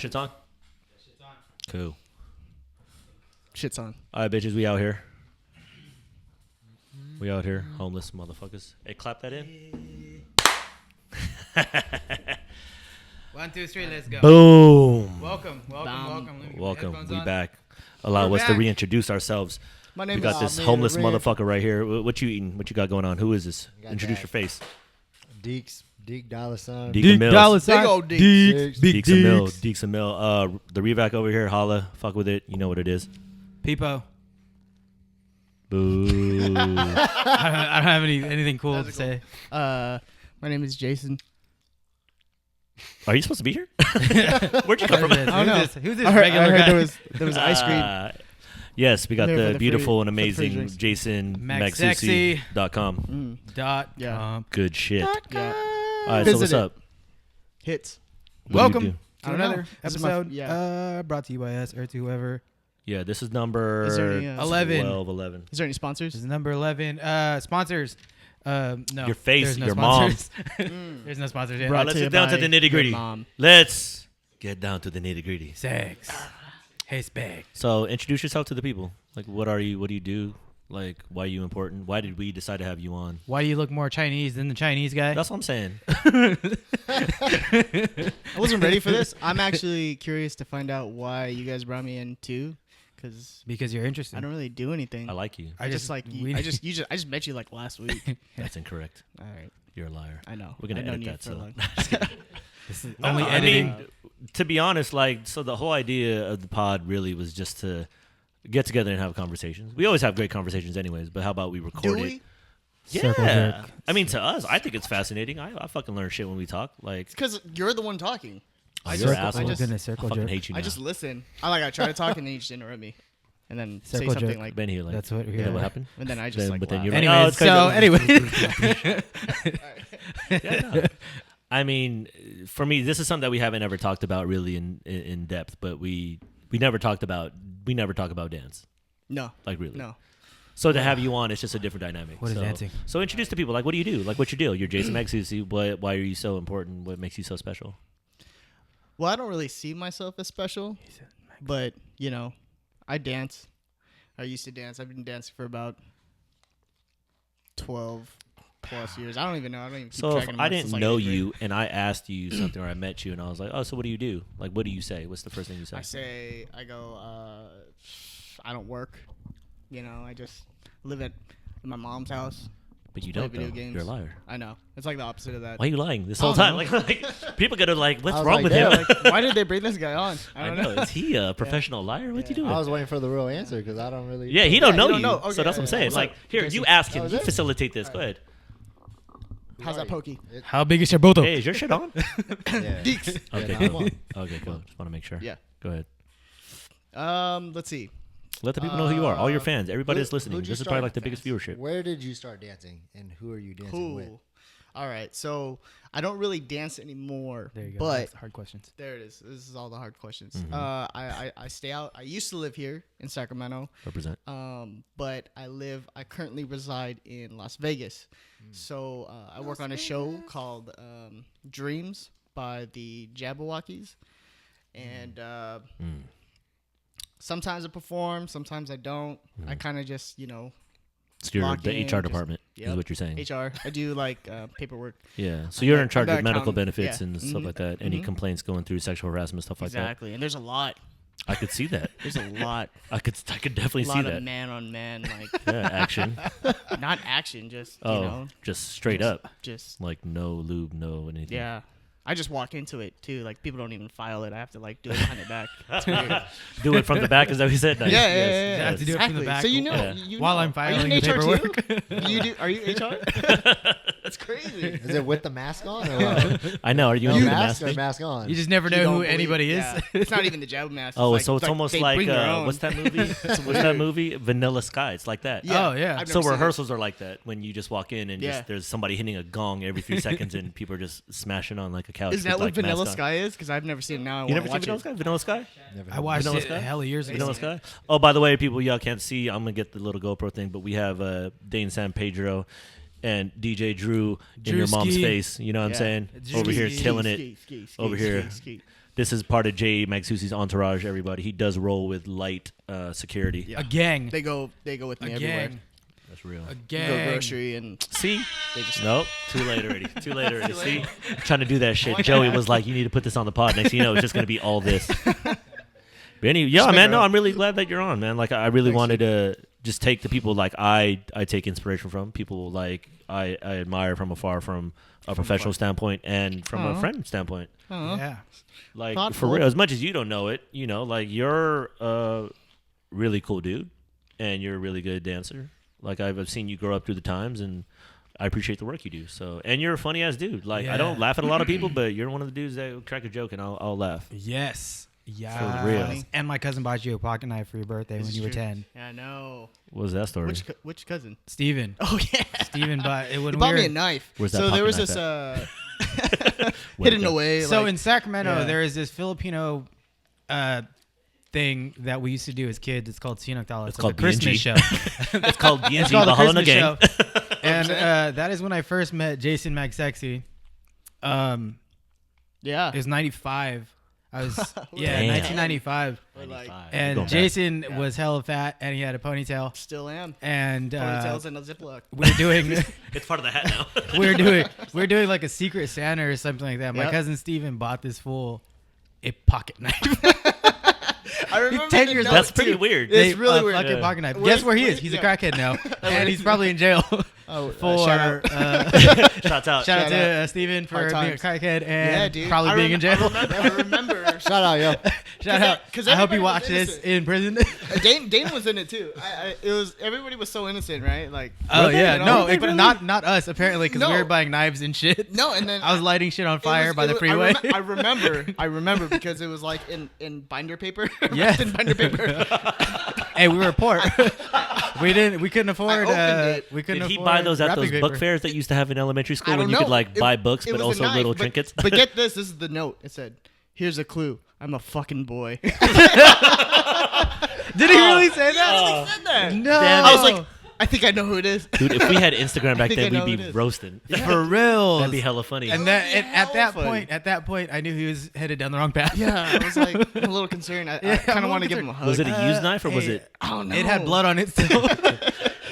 shit's on? That shit's on. Cool. Shit's on. All right, bitches, we out here. We out here, homeless motherfuckers. Hey, clap that in. 1, 2, 3, let's go. Boom. Welcome. Welcome. We back. Allow us to reintroduce ourselves. My name We got is this homeless motherfucker right here. What you eating? What you got going on? Who is this? Introduce that. your face. Deke Dollar Sign. Deke Mills. Big old Deeks. Deeks and Mill. Deeks and Mill. The Revac over here. Holla. Fuck with it. You know what it is. Peepo. Boo. I don't have anything cool to say. My name is Jason. Are you supposed to be here? Where'd you come from? I don't know. Who's this I heard, regular guy? there was ice cream. Yes, we got There for the the beautiful free- and amazing drinks. Jason Magsexy. Magsuci.com. .com. Good shit. Yeah. All right, so Visit what's it. up? Hits. What do you Welcome do? to I don't know. another This is my- episode. yeah. Brought to you by us or to whoever. Yeah, this is number Is there any, 11. 11. Is there any sponsors? This is number 11. Sponsors. No. Your face, there's no your mom. sponsors. There's no sponsors yet. Brought let's to you get down to by the nitty gritty. your mom. Let's get down to the nitty gritty. Sex. Hey, spec. So introduce yourself to the people. Like, what are you? What do you do? Like, why are you important? Why did we decide to have you on? Why do you look more Chinese than the Chinese guy? That's what I'm saying. I wasn't ready for this. I'm actually curious to find out why you guys brought me in too, because Because you're interested. I don't really do anything. I like you. I just met you like last week. That's incorrect. All right, You're a liar. I know. We're gonna I've known edit you that. for a So. long- This is No, only I editing. mean, to be honest, like, so the whole idea of the pod really was just to get together and have conversations. We always have great conversations, anyways. But how about we record Do it? we? Circle Yeah. jerk. I mean, to us, I think it's fascinating. I fucking learn shit when we talk. Like, Because you're the one talking. oh, I you're an just- asshole. I just- Goodness, I circle fucking jerk. hate you now. I just listen. I try to talk and then you just interrupt me, and then Circle say something jerk. like, been here. Like, That's what we're you know here. what happened? and then I just Then- like. but then laugh. you're like, Anyways, oh, it's 'cause so of- anyway. Yeah, no. I mean, for me, this is something that we haven't ever talked about really in depth. But we never talk about dance. No, Like, really. no. So to have you on, it's just a different dynamic. What is so, dancing? So introduce to people. Like, what do you do? Like, what's your deal? You're Jason Magsuci. Why are you so important? What makes you so special? Well, I don't really see myself as special, but I dance. I used to dance. I've been dancing for about 12 plus years. I don't even know. I don't even keep So track if anymore. I Since, didn't like, know eighth grade. you and I asked you something or I met you and I was like, oh, so what do you do? Like, what do you say? What's the first thing you say? I go, I don't work. I just live at my mom's house. But you play don't, video though. games. You're a liar. I know. It's like the opposite of that. Why are you lying this I whole don't time? know. Like people gonna like, what's I was wrong like, with yeah, him? Like, why did they bring this guy on? I don't know. Is he a professional liar? What's he doing? I was waiting for the real answer because I don't really. Yeah, he don't Yeah, know you you. don't know. So Okay, that's what I'm saying. yeah. It's like, here, Jason. you ask him. Oh, is You it? facilitate this. Go ahead. How's that pokey? How big is your boto? Hey, is your shit on? Yeah. Deeks. Okay, Yeah, cool. no, Okay, cool. Just want to make sure. Yeah. Go ahead. Let's see. Let the people know who you are. All your fans. Everybody that's listening. who'd you This is probably start like the biggest viewership. Where did you start dancing, and who are you dancing with? Cool. All right. So I don't really dance anymore. There you go. But That's hard questions. there it is. This is all the hard questions. Mhm. I stay out. I used to live here in Sacramento. Represent. But I currently reside in Las Vegas. So I work on a show called Jreamz by the Jabbawockeez. And sometimes I perform, sometimes I don't. I kind of just, So you're lock the in, HR just- department is yep. what you're saying. HR. I do like paperwork. Yeah. So you're in charge the of medical accountant. benefits Yeah. and stuff Mhm. like that. Any Mhm. complaints going through sexual harassment, stuff like Exactly. And there's a lot. that. I could see that. There's a lot. I could definitely a see lot that. of man on man, like, Yeah, action. not action, just, Oh, just straight up. Just, Like no lube, no anything. yeah. I just walk into it, too. Like, people don't even file it. I have to, like, do it behind the back. It's weird. Do it from the back, is that what you said? Nice. Yeah, Yes, I have to do it from the Exactly. back. So you know, Yeah. you While know. I'm filing Are you the in HR paperwork. too? Are you HR? That's crazy. Is it with the mask on or what? I know. Are you No in the mask mask? or mask on? You just never You know don't who believe- anybody is. yeah. It's not even the Jab mask. Oh, like, so it's almost they like bring their own. what's that movie? What's that movie? Vanilla Sky. It's like that. Oh, yeah. I've So never seen it. rehearsals are like that when you just walk in and Yeah. just there's somebody hitting a gong every few seconds and people are just smashing on like a couch. Is that with, what like, Vanilla mask on. Sky is? Because I've never seen it now. I You wanna never seen watch Vanilla it. Sky? Vanilla Sky? Never I heard. watched Vanilla it Sky? a hell of years ago. Vanilla Sky? Oh, by the way, people, y'all can't see. I'm gonna get the little GoPro thing, but we have Dane San Pedro and DJ Drew in your mom's Drewski. face. You know what I'm Yeah. saying? Drewski. Over here Ski, killing it. Over here. This is part of J Magsuci's entourage. Everybody, he does roll with light security. Yeah. A gang. They go with me A everywhere. gang. That's real. A Go gang. grocery and See, they just nope, too late already. Too late already. See, trying to do that shit. Joey was like, "You need to put this on the pod." Next thing you know, it's just gonna be all this. But anyway, yeah, Just man. make it No, up. I'm really glad that you're on, man. Like, I really Thanks, wanted to just take the people like I take inspiration from, people like I admire from afar, from a professional standpoint and from a friend standpoint. Yeah. Like, Thoughtful. for real, as much as you don't know it, you know, like, you're a really cool dude and you're a really good dancer. Like, I've seen you grow up through the times, and I appreciate the work you do. So, and you're a funny ass dude. Like, I don't Yeah. laugh at a lot of people, but you're one of the dudes that will crack a joke and I'll laugh. Yes. Yeah. For real. And my cousin bought you a pocket knife for your birthday This when is you were true. 10. Yeah, I know. What was that story? Which cousin? Steven. Oh yeah. Steven bought it when He we bought were me a knife. Where's that so there pocket was knife this Where'd it hidden go? away. So like, in Sacramento, yeah. there is this Filipino thing that we used to do as kids. It's called Sinok Dollar. It's It's like called a Christmas BNG. show. It's called DNG, It's called the a Hall in the Christmas Gang. show. And that is when I first met Jason Magsexy. yeah. It was 95. I was, yeah, Damn. 1995. Or like, You're And going back. Jason Yeah. was hella fat and he had a ponytail. still am. And Ponytails and a Ziploc. we were doing It's part of the hat now. we were doing like a secret Santa or something like that. My Yep. cousin Steven bought this fool a pocket knife. I remember 10 the years note, That's pretty too. weird. It's really weird. Fucking Yeah. pocket knife. Where's- Guess where he where- is? He's yeah. a crackhead now, and he's probably in jail Oh, for. shout out. Shouts out. Shout out to out. Steven for Hard being a times. crackhead Yeah, and dude. probably I being in jail. I remember. Shout out, yo. Shout out. 'cause I hope everybody you was watch this innocent. in prison. Dane was in it too. It was everybody was so innocent, right? Like Oh were they? yeah, You know? no, Were they really? not us apparently because we No. were buying knives and shit. No, and then I was lighting shit on it fire was- by it the was- freeway. I remember because it was like in binder paper. Yes. in binder paper. Hey, we were poor. we couldn't afford. opened it. We couldn't Did he afford buy those at wrapping those book paper. fairs that used to have in elementary school I when don't you know. could like buy books It but was a also knife, little but- trinkets? But get this is the note. It said, "Here's a clue. I'm a fucking boy." Did he really say that? He said that. No. Damn I it. was like, I think I know who it is. Dude, if we had Instagram back think I then, know we'd who be it is. roasting. For real. That'd be hella funny. And That would that be at that hella funny. point, I knew he was headed down the wrong path. Yeah, I was like a little concerned. I Yeah, kind I'm of a want to little give him a hug. Was it a used knife or was hey, it I don't know. It had blood on it still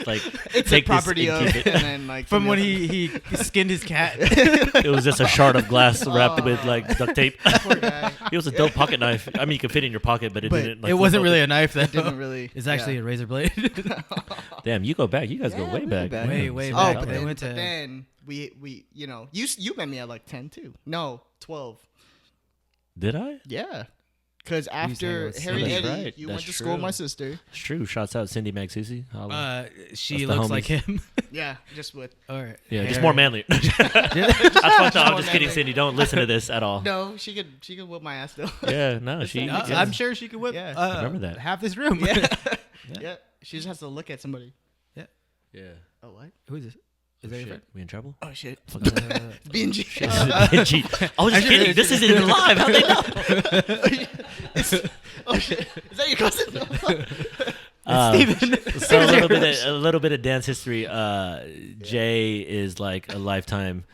like It's take a property this of, and and keep it? then like from when somebody he skinned his cat. It was just a shard of glass wrapped with like duct tape. else- poor guy. It was a dope pocket knife. I mean, you could fit in your pocket, but it But didn't. Like, It wasn't flip really open. a knife. That Didn't really. It's actually a razor blade. Damn, you go back. You guys go Yeah, way way back. back. Way, way Oh, back. but They then, went to- but then we you met me at like 10 too. No, 12. Did I? Yeah. Because said it after was Harry That's Eddie, right. you That's went to school with true. my sister. It's true. Shouts out Cindy Magsuci. Holla. She That's the looks like homies. him. Yeah, just with. Or yeah, just hair. more manly. That's fucked up. I'm more just kidding, manly. Cindy. Don't listen to this at all. No, she could whip my ass still. Yeah, no, she. not- yeah. I'm sure she could whip. Yeah. I remember that. Half this room. yeah. Yeah. She just has to look at somebody. Yeah. Oh what? Who is this? Is that your Shit, friend? we in trouble? Oh shit. Fuck. It's B&G. Gee, I was just kidding. This isn't even live. How'd they know? Oh shit. Is that your cousin? So a little bit of dance history. Jay is like a lifetime.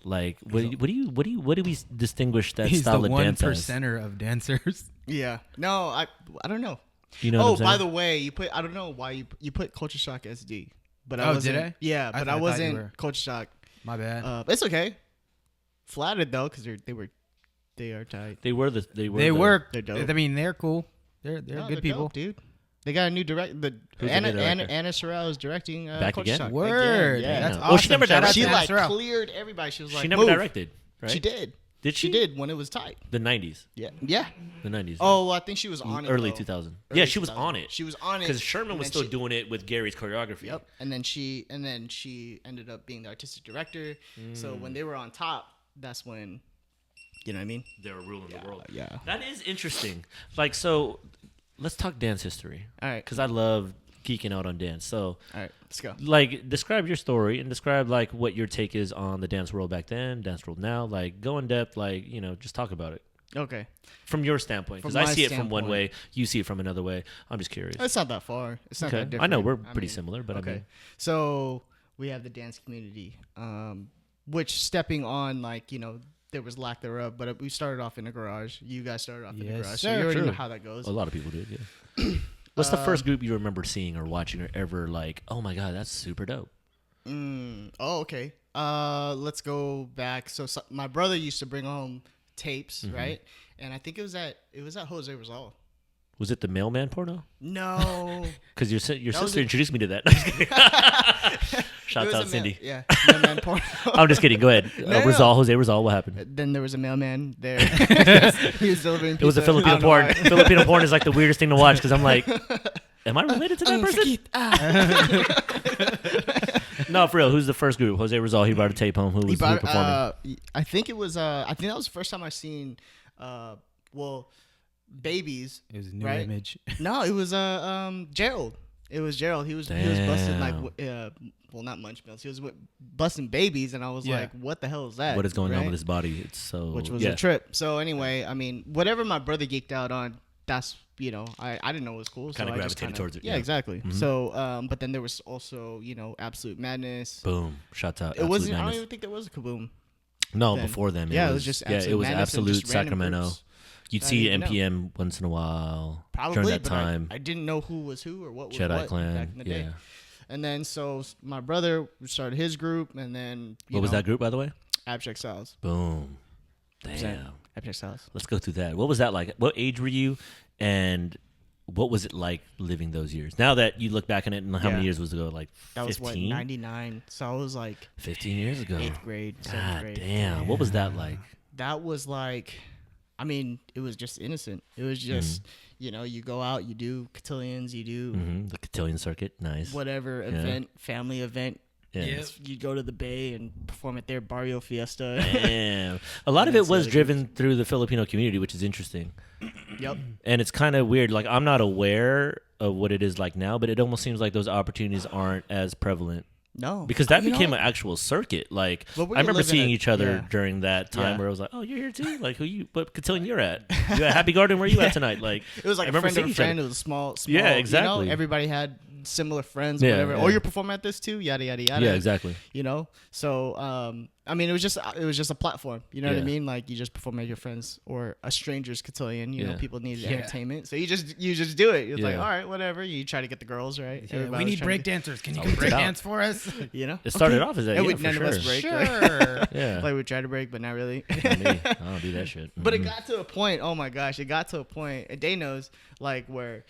Like, what do we distinguish that He's style the of one dance as? percenter of dancers. Yeah. No, I don't know. You know what Oh, I'm saying? by the way, you put I don't know why you put Culture Shock SD, but I Oh, wasn't. did I? Yeah, I but thought I you wasn't were. Culture Shock. My bad. It's okay. Flattered though, because they are tight. They were. They work. They're dope. I mean, they're cool. They're No, good they're people. dope, dude. They got a new direct. Who's the Anna new director? Anna Sorrell is directing Back Culture again? Shock. Word. Again, yeah. That's Yeah. awesome. Well, she never Shout out directed. She to like Anna Sorrell. cleared everybody. She was like, She never "Move." directed, right? She did. Did she? She did when it was tight. The 90s. Yeah. Yeah. The 90s. Oh, well, I think she was on it. early though. 2000. Early Yeah, she was 2000. on it. She was on it Because Sherman and was then still she- doing it with Gary's choreography. Yep. And then she ended up being the artistic director. So when they were on top, that's when, you know what I mean? They were ruling the world. Yeah. That is interesting. Like, so let's talk dance history. All right. Because I love geeking out on dance. So, All right. Let's go. like, describe your story and describe, like, what your take is on the dance world back then, dance world now. Like, go in depth, like, you know, just talk about it. Okay. From your standpoint. Because From I my see it from one standpoint. way, you see it from another way. I'm just curious. It's not that far. It's not Okay. that different. I know we're I pretty mean, similar, but okay. I mean, So we have the dance community, which stepping on, like, you know, there was lack thereof. But we started off in the garage. You guys started off in the Yes, garage, sir. so you already True. know how that goes. A lot of people did. Yeah. What's the first group you remember seeing or watching or ever like? Oh my god, that's super dope. Oh, okay. Let's go back. So my brother used to bring home tapes, right? And I think it was at Jose Rizal. Was it the mailman porno? No. Because your was sister a- introduced me to that. It Shouts was out a Cindy. Yeah, mailman porno. I'm just kidding. Go ahead. No. Jose Rizal. What happened? Then there was a mailman there. He was delivering It was a pizza. I Filipino don't know porn. why. Filipino porn is like the weirdest thing to watch because I'm like, am I related to that person? No, for real. Who's the first group? Jose Rizal. He brought a tape home. Who was who performing? I think it was. I think that was the first time I seen. Babies. It was a new right? image. No, it was Gerald. It was Gerald. He was busting like well, not munch mills. He was busting babies, and I was Yeah. like, what the hell is that? What is going on right? with his body? It's so Which was yeah. a trip. So anyway, I mean, whatever my brother geeked out on, that's I didn't know it was cool. Kinda so I just gravitated towards it, Yeah, yeah. exactly. So but then there was also Absolute Madness. Boom. Shouts out. It wasn't. Absolute I don't Madness. even think there was a Kaboom. No, then. before then. Yeah, it was just Absolute it was Madness and Absolute just random Sacramento. groups. You'd I see didn't even NPM once in a while. Probably during that but time. I didn't know who was who or what was Jedi what Clan. back in the day. Yeah. And then so my brother started his group, and then What was that group, by the way? Abstract Styles. Boom. Damn. Abstract Styles. Let's go through that. What was that like? What age were you, and what was it like living those years? Now that you look back on it, and how many Yeah. years was ago? Like 15? That was what 99. So I was like 15 years ago. 8th grade, 7th God grade. damn. What was that like? That was like, I mean, it was just innocent. It was just you go out, you do cotillions, you do The cotillion circuit. Nice. whatever event, family event. Yeah. You go to the Bay and perform at their Barrio Fiesta. Damn. A lot of it was driven through the Filipino community, which is interesting. Yep. And it's kind of weird. Like, I'm not aware of what it is like now, but it almost seems like those opportunities aren't as prevalent. No. Because that You know became what? an actual circuit. Like, But we I remember live in seeing a- each other yeah. during that time Yeah. where I was like, oh, you're here too? Like, what cotillion you're at? You at Happy Garden? Where you at tonight? Like, It was like I a remember friend of seeing a each other. friend. It was a small. Yeah, exactly. Everybody had similar friends, Yeah, whatever. yeah. Or you're performing at this too, yada yada yada. Yeah, exactly. So I mean, it was just a platform. You know what I Yeah. mean? Like you just perform at your friends or a stranger's cotillion. You know, Yeah. people need Yeah. entertainment, so you just do it. It's like, Yeah. all right, whatever. You try to get the girls right. Yeah, we Everybody need was trying break to- dancers. Can you Always break out. dance for us? You know, It started Okay. off as that. And Yeah, we, for none sure. of us break. Sure. Yeah. Like we try to break, but not really. Not me. I don't do that shit. But it Mhm. got to a point. Oh my gosh, it got to a point. And Day knows, like where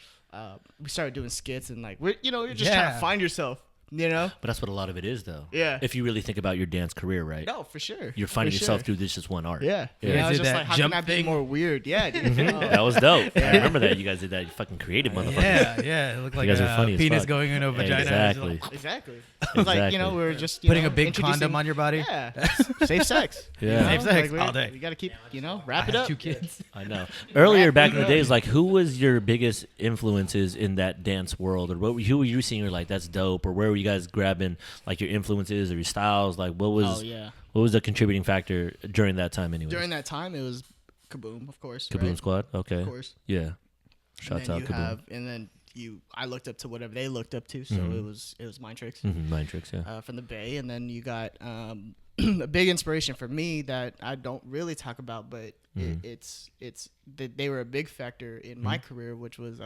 we started doing skits and like you're just trying Yeah. to find yourself. You know? But that's what a lot of it is, though. Yeah. If you really think about your dance career, right? No, for sure. You're finding For yourself sure. through this just one art. Yeah. Yeah. And I was Did just that like, how jump can I be thing? more weird? Yeah, dude. That was dope. I remember that. You guys did that. You fucking creative motherfucker. Yeah. It looked like guys are a funny as penis fuck. going into a vagina. Exactly. Exactly. It's like, we were just Putting a big introducing- condom on your body. Yeah. Safe sex. Yeah. Safe sex all we day. You got to keep, wrap it up. 2 kids. I know. Earlier back in the up. days, like, who was your biggest influences in that dance world, or who were you seeing? You're like, that's dope, or where were you guys grabbing like your influences or your styles? Like, what was Oh, yeah. what was the contributing factor during that time? Anyway, During that time, it was Kaboom, of course. Kaboom right? Squad. Okay. Of course. Yeah. Shouts and then out you Kaboom. have, and then I looked up to whatever they looked up to, so it was Mind Tricks. Mind Tricks. Yeah. From the Bay, and then you got a big inspiration for me that I don't really talk about, but it's they were a big factor in my career, which was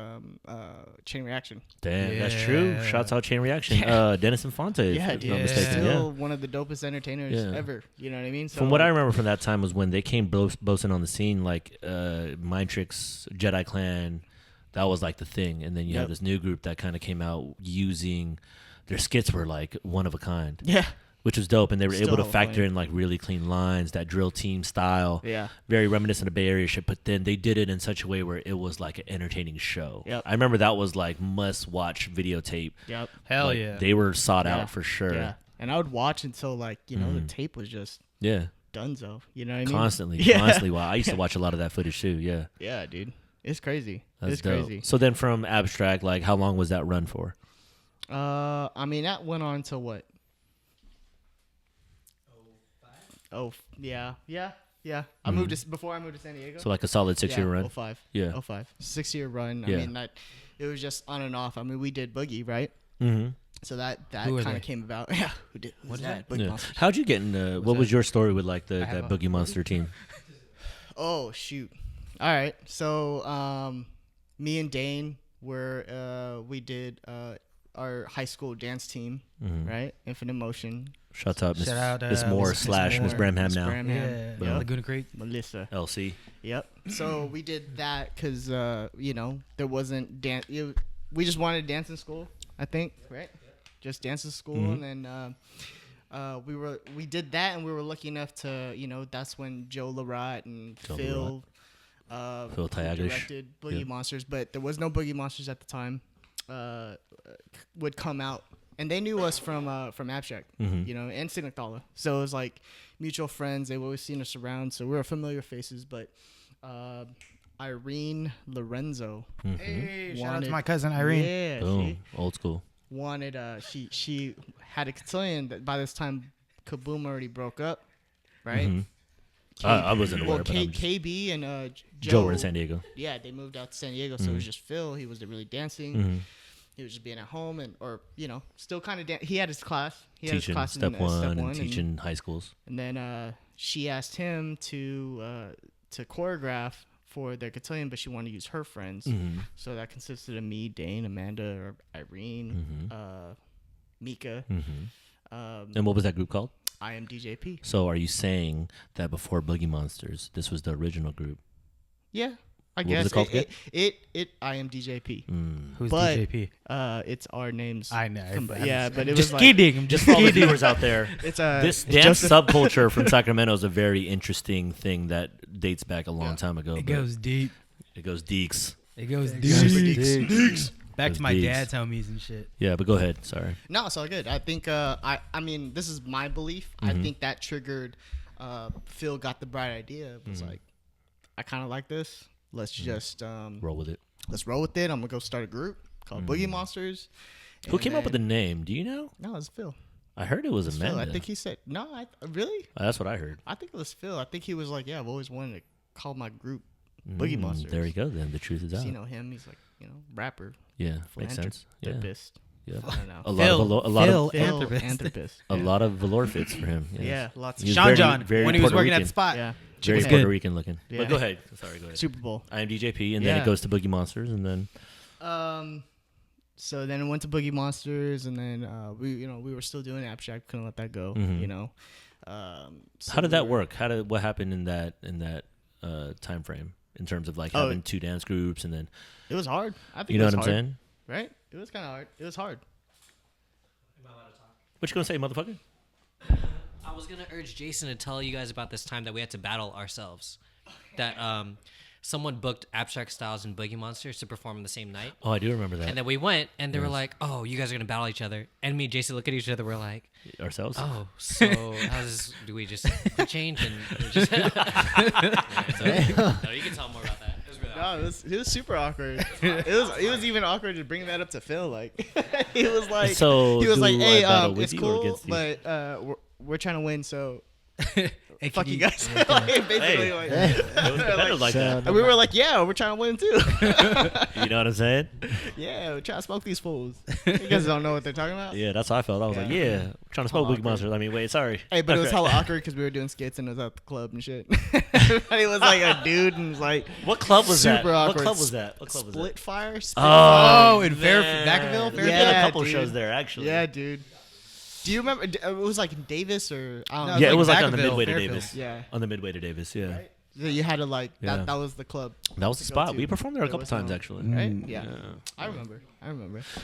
Chain Reaction. Damn, that's true. Yeah. Shouts out Chain Reaction. Dennis Infante. Yeah, if dude, I'm not Yeah. mistaken. still Yeah. one of the dopest entertainers Yeah. ever. You know what I mean? So, From what I remember from that time was when they came boasting on the scene, like Mind Tricks, Jedi Clan. That was like the thing, and then you have Yep. this new group that kind of came out using their skits were like one of a kind. Yeah, Which was dope, and they were Still able to Hall of factor Fame. in like really clean lines, that drill team style, yeah, very reminiscent of Bay Area shit. But then they did it in such a way where it was like an entertaining show. Yep. I remember that was like must-watch videotape. yep, Hell Like, yeah. they were sought Yeah. out for sure. yeah. And I would watch until the tape was just Yeah, donezo. You know what I mean? constantly. Wow, I used to watch a lot of that footage too. Yeah, Yeah, dude, it's crazy. that's it's dope. crazy. So then from Abstract, like, how long was that run for? I mean, that went on to what? Oh, yeah. I moved before I moved to San Diego. So like a solid 6-year run. 05. Yeah. 05. 6-year run. Yeah. I mean, it was just on and off. I mean, we did Boogie, right? Mm-hmm. So that Who were kind they? of came about. Yeah, who did? Who's What is that? Boogie Yeah. Monsters. How'd you get in? What was your story with like I have that a- Boogie Monster team? Oh shoot! All right, so me and Dane we did our high school dance team, right? Infinite Motion. Shout out Miss Shout out, Miss Moore Miss / Miss Moore. Bramham Miss now. Bramham. Yeah, Yep. Laguna Creek. Melissa. LC. Yep. So we did that because there wasn't dance. We just wanted to dance in school, I think, right? Just dance in school, and then we did that, and we were lucky enough to that's when Joe Larat and Joe Phil Phil Tayagish. directed Boogie Monsters, but there was no Boogie Monsters at the time. Would come out, and they knew us from Abstract, and Signathala. So it was like mutual friends. They've always seen us around, so we were familiar faces. But Irene Lorenzo, Hey, shout out Wanted- to my cousin Irene. yeah, Boom. Old school. wanted she had a cotillion that by this time Kaboom already broke up, right? Mhm. I wasn't aware, Well, but I'm just, KB and Joe were in San Diego. Yeah, they moved out to San Diego, so it was just Phil. He wasn't really dancing. Mm-hmm. He was just being at home or still kind of he had his class. He had his Teaching class step in one and teaching high schools. And then she asked him to choreograph for their cotillion, but she wanted to use her friends. Mm-hmm. So that consisted of me, Dane, Amanda, or Irene, Mika. And what was that group called? I am DJP. So are you saying that before Boogie Monsters, this was the original group? Yeah, I What was guess it called again? it I am DJP. Who's But- DJP? It's our names. I know. Yeah, but it just was like kidding. I'm just Just for all the kidding. viewers out there, it's this it's dance Joseph- subculture from Sacramento is a very interesting thing that dates back a long time ago. It but goes deep. It goes deeks. It goes Super deep. Back Goes to my deeks. dad's homies and shit. Yeah, but go ahead. Sorry. No, it's all good. I think I mean this is my belief. I think that triggered Phil got the bright idea. It was like I kind of like this. Let's just Roll with it. let's roll with it. I'm gonna go start a group called Boogie Monsters. Who And came up with the then- name? Do you know? No, it's Phil. I heard it was It's Phil. Amanda. I think he said no. Really? That's what I heard. I think it was Phil. I think he was like, yeah, I've always wanted to call my group Boogie Monsters. There you go. Then the truth is out. You know him. He's like rapper. Yeah, makes sense. Yeah, Philanthropist. yeah. I don't know. A lot of Anthropist. Anthropist. a lot of velour fits for him. Yes. Yeah, lots of He was Sean very- John, very when he was Puerto working at the Rican. spot. Yeah. Very was Puerto good. Rican looking. Yeah. But go ahead. Sorry, go ahead. Super Bowl. I am DJP, and then Yeah. it goes to Boogie Monsters, and then So then it went to Boogie Monsters, and then we were still doing Abstract. Couldn't let that go. So how did we that were- work? What happened in that time frame in terms of like Oh, having two dance groups, and then It was hard. I think you know it was what I'm hard, saying? right? It was kind of hard. It was hard. What you gonna say, motherfucker? I was gonna urge Jason to tell you guys about this time that we had to battle ourselves. That someone booked Abstract Styles and Boogie Monsters to perform the same night, Oh, I do remember that. and then we went, and they were like, "Oh, you guys are gonna battle each other." And me and Jason look at each other. We're like, Ourselves. "Oh, so do we just change and just?" No, you can tell more about that. It was really awesome. No, it was super awkward. it was even awkward to bring that up to Phil. Like he was like, So he was do like, I hey, battle with it's you or cool, against you? but we're trying to win, so Hey, fuck can you guys. Like, basically, Hey. like, It was better like that. and we were like, yeah, we're trying to win too. You know what I'm saying? Yeah, we're trying to smoke these fools. You guys don't know what they're talking about. Yeah, that's how I felt. I was like, yeah, we're trying to smoke Boogie Monsters. I mean, wait, sorry. Hey, but it was Okay. hella awkward because we were doing skits and it was at the club and shit. Everybody was like a dude and was like, What club was that? super awkward. What club was that? What club was that? Split Fire. Oh, in Vacaville? There's been a Yeah, couple dude. shows there actually. Yeah, dude. Do you remember? It was like in Davis or I don't No, know. Yeah, like it was like on the Vacaville, midway to Fairfield. Davis. Yeah. On the midway to Davis, yeah. Right? So you had to like Yeah. that was the club. That was the to go spot. to. We performed there a There couple was times no- actually. Right? Mm. Yeah. Yeah. I remember.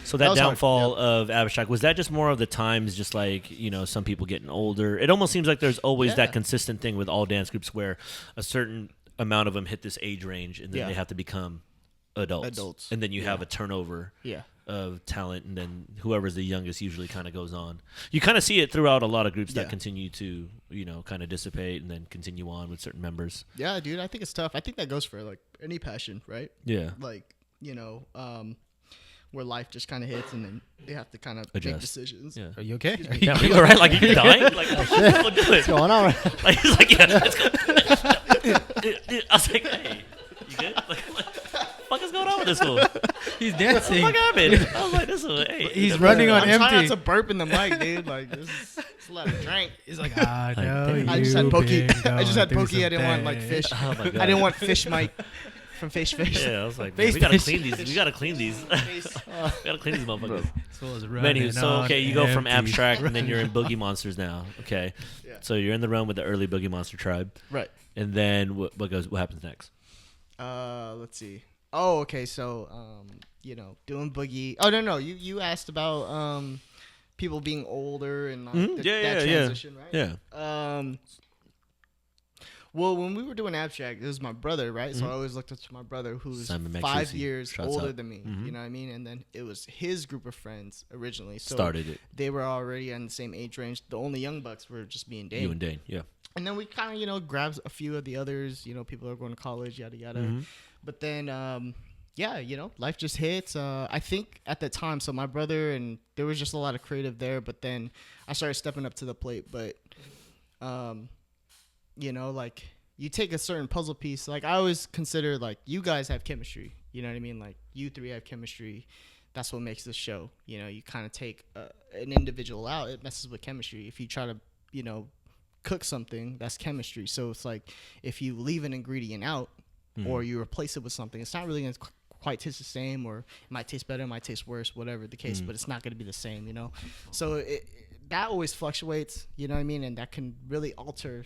So That that was hard, downfall of Abstract, was that just more of the times, just like, some people getting older? It almost seems like there's always Yeah. that consistent thing with all dance groups where a certain amount of them hit this age range and then Yeah. they have to become adults. And then you have a turnover Yeah. of talent, and then whoever's the youngest usually kind of goes on. You kind of see it throughout a lot of groups that Yeah. continue to, kind of dissipate and then continue on with certain members. Yeah, dude. I think it's tough. I think that goes for like any passion, right? Yeah. Like where life just kind of hits and then they have to kind of make Adjust. decisions. Yeah. Are you okay? Yeah, are you all right? Like, are you dying? Like, what the fuck do it? What's going on? Like, he's like, yeah, let's go. I was like, hey, you good? Like, what the fuck is going on with this fool? He's What the dancing. fuck happened? I was like, this one. Hey, He's running on I'm trying not empty. to burp in the mic, dude. Like this is it's a lot of drink. He's like, I know damn. I just had you've pokey. been I just had going through pokey. I didn't want some like fish. Oh my god. I didn't want fish Mike from Fish. Yeah, I was like, man, Face we gotta fish. clean these. We gotta clean these. we gotta clean these motherfuckers. things. Anywho, so okay, you go from empty. abstract and then you're in Boogie Monsters now. Okay, Yeah. so you're in the realm with the early Boogie Monster tribe, Right. and then what happens next? Let's see. Oh, okay. So, doing boogie. Oh no. You asked about people being older and like Mhm. that transition, right? Yeah. Well, when we were doing abstract, it was my brother, right? So Mhm. I always looked up to my brother, who's Simon 5 Magssuci. years Shouts older out. than me. Mhm. You know what I mean? And then it was his group of friends originally. So Started it. they were already in the same age range. The only young bucks were just me and Dane. You and Dane. Yeah. And then we kind of, grabbed a few of the others. People are going to college, yada yada. Mhm. But then, life just hits. I think at the time, so my brother and there was just a lot of creative there. But then I started stepping up to the plate. But, like you take a certain puzzle piece. Like I always consider like you guys have chemistry. You know what I mean? Like you three have chemistry. That's what makes the show. You kind of take an individual out. It messes with chemistry. If you try to, cook something, that's chemistry. So it's like if you leave an ingredient out or you replace it with something, it's not really going to quite taste the same, or it might taste better, it might taste worse, whatever the case, but it's not going to be the same, So that always fluctuates, you know what I mean? And that can really alter,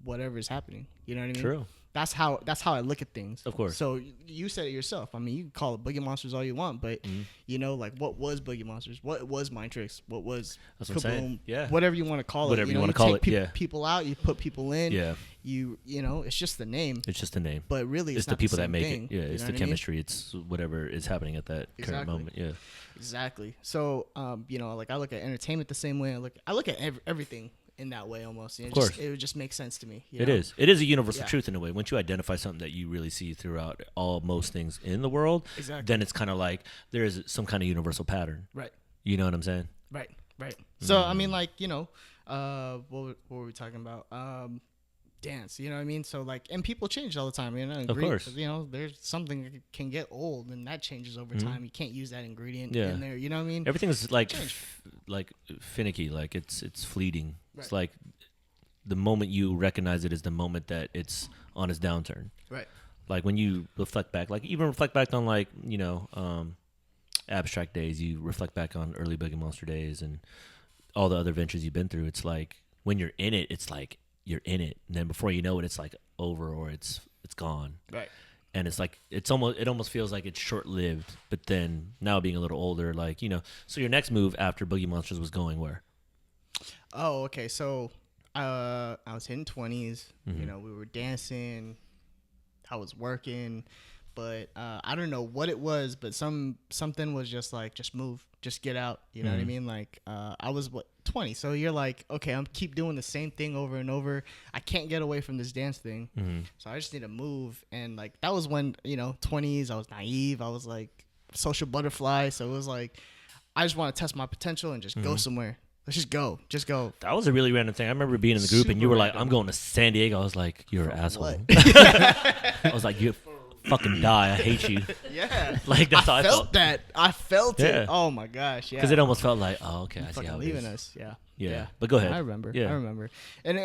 whatever is happening, you know what I mean? True. That's how I look at things. Of course. So you said it yourself. I mean, you can call it Boogie Monsters all you want, but like what was Boogie Monsters? What was Mind Tricks? What was That's what I'm saying. Kaboom? Yeah. Whatever you want to call it. Whatever you wanna call take it, yeah. People out, you put people in. Yeah. It's just the name, It's just a name. but really It's the not people that same make thing, it. Yeah. you It's know the what I mean? chemistry. It's whatever is happening at that current Exactly. moment. Yeah. Exactly. So, like I look at entertainment the same way. I look at everything in that way almost. Of course. It would just make sense to me. It is. It is a universal Yeah. truth in a way. Once you identify something that you really see throughout most things in the world, Exactly. then it's kind of like there is some kind of universal pattern. Right. You know what I'm saying? Right. So I mean, like what were we talking about? Dance. You know what I mean? So like, and people change all the time. Of course. There's something that can get old, and that changes over time. You can't use that ingredient Yeah. in there. You know what I mean? Everything's like Change. like finicky. Like it's fleeting. It's Right. like the moment you recognize it is the moment that it's on its downturn. Right. Like when you reflect back, like even reflect back on like abstract days. You reflect back on early Boogie Monster days and all the other ventures you've been through. It's like when you're in it, it's like you're in it, and then before you know it, it's like over or it's gone. Right. And it's like it almost feels like it's short lived. But then now being a little older, like so your next move after Boogie Monsters was going where? Oh, okay. So I was hitting 20s. Mm-hmm. We were dancing. I was working, but I don't know what it was, but something was just like, just move, just get out. You know what I mean? Like I was 20, so you're like, okay, I'm keep doing the same thing over and over. I can't get away from this dance thing, so I just need to move. And like that was when 20s. I was naive. I was like social butterfly. So it was like I just want to test my potential and just go somewhere. Let's just go. That was a really random thing. I remember being in the group and you Super were like, random. I'm going to San Diego. I was like, you're an asshole. what? I was like, you fucking die. I hate you. Yeah. Like that's how I felt felt. that. I felt Yeah. it. Oh my gosh. Yeah. Because it almost felt like, oh, okay, I see fucking how it leaving is. us. Yeah. Yeah. But go ahead. I remember. Yeah. I remember. And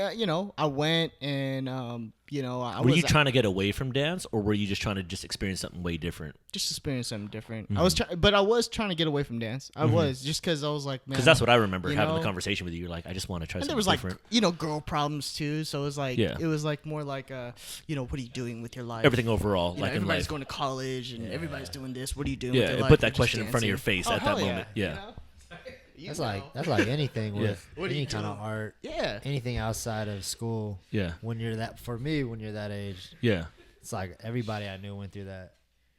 I went and I Were was you trying to get away from dance, or were you just trying to just experience something way different? just experience something different. I was trying to get away from dance. I was just because I was like, man. Because that's what I remember you having know, the conversation with you. You're like, I just want to try And something there was like different. girl problems too. So it was like Yeah. it was like more like what are you doing with your life? Everything overall, You know, like in everybody's life. going to college and everybody's doing this. What are you doing? Yeah, with your it life? put that You're just question in front of your dancing. face Oh, at that hell moment. Yeah. You know? You That's know. like anything Yeah. with What are you any kind of doing? art, Yeah. anything outside of school. Yeah. When you're that age, Yeah. it's like everybody I knew went through that.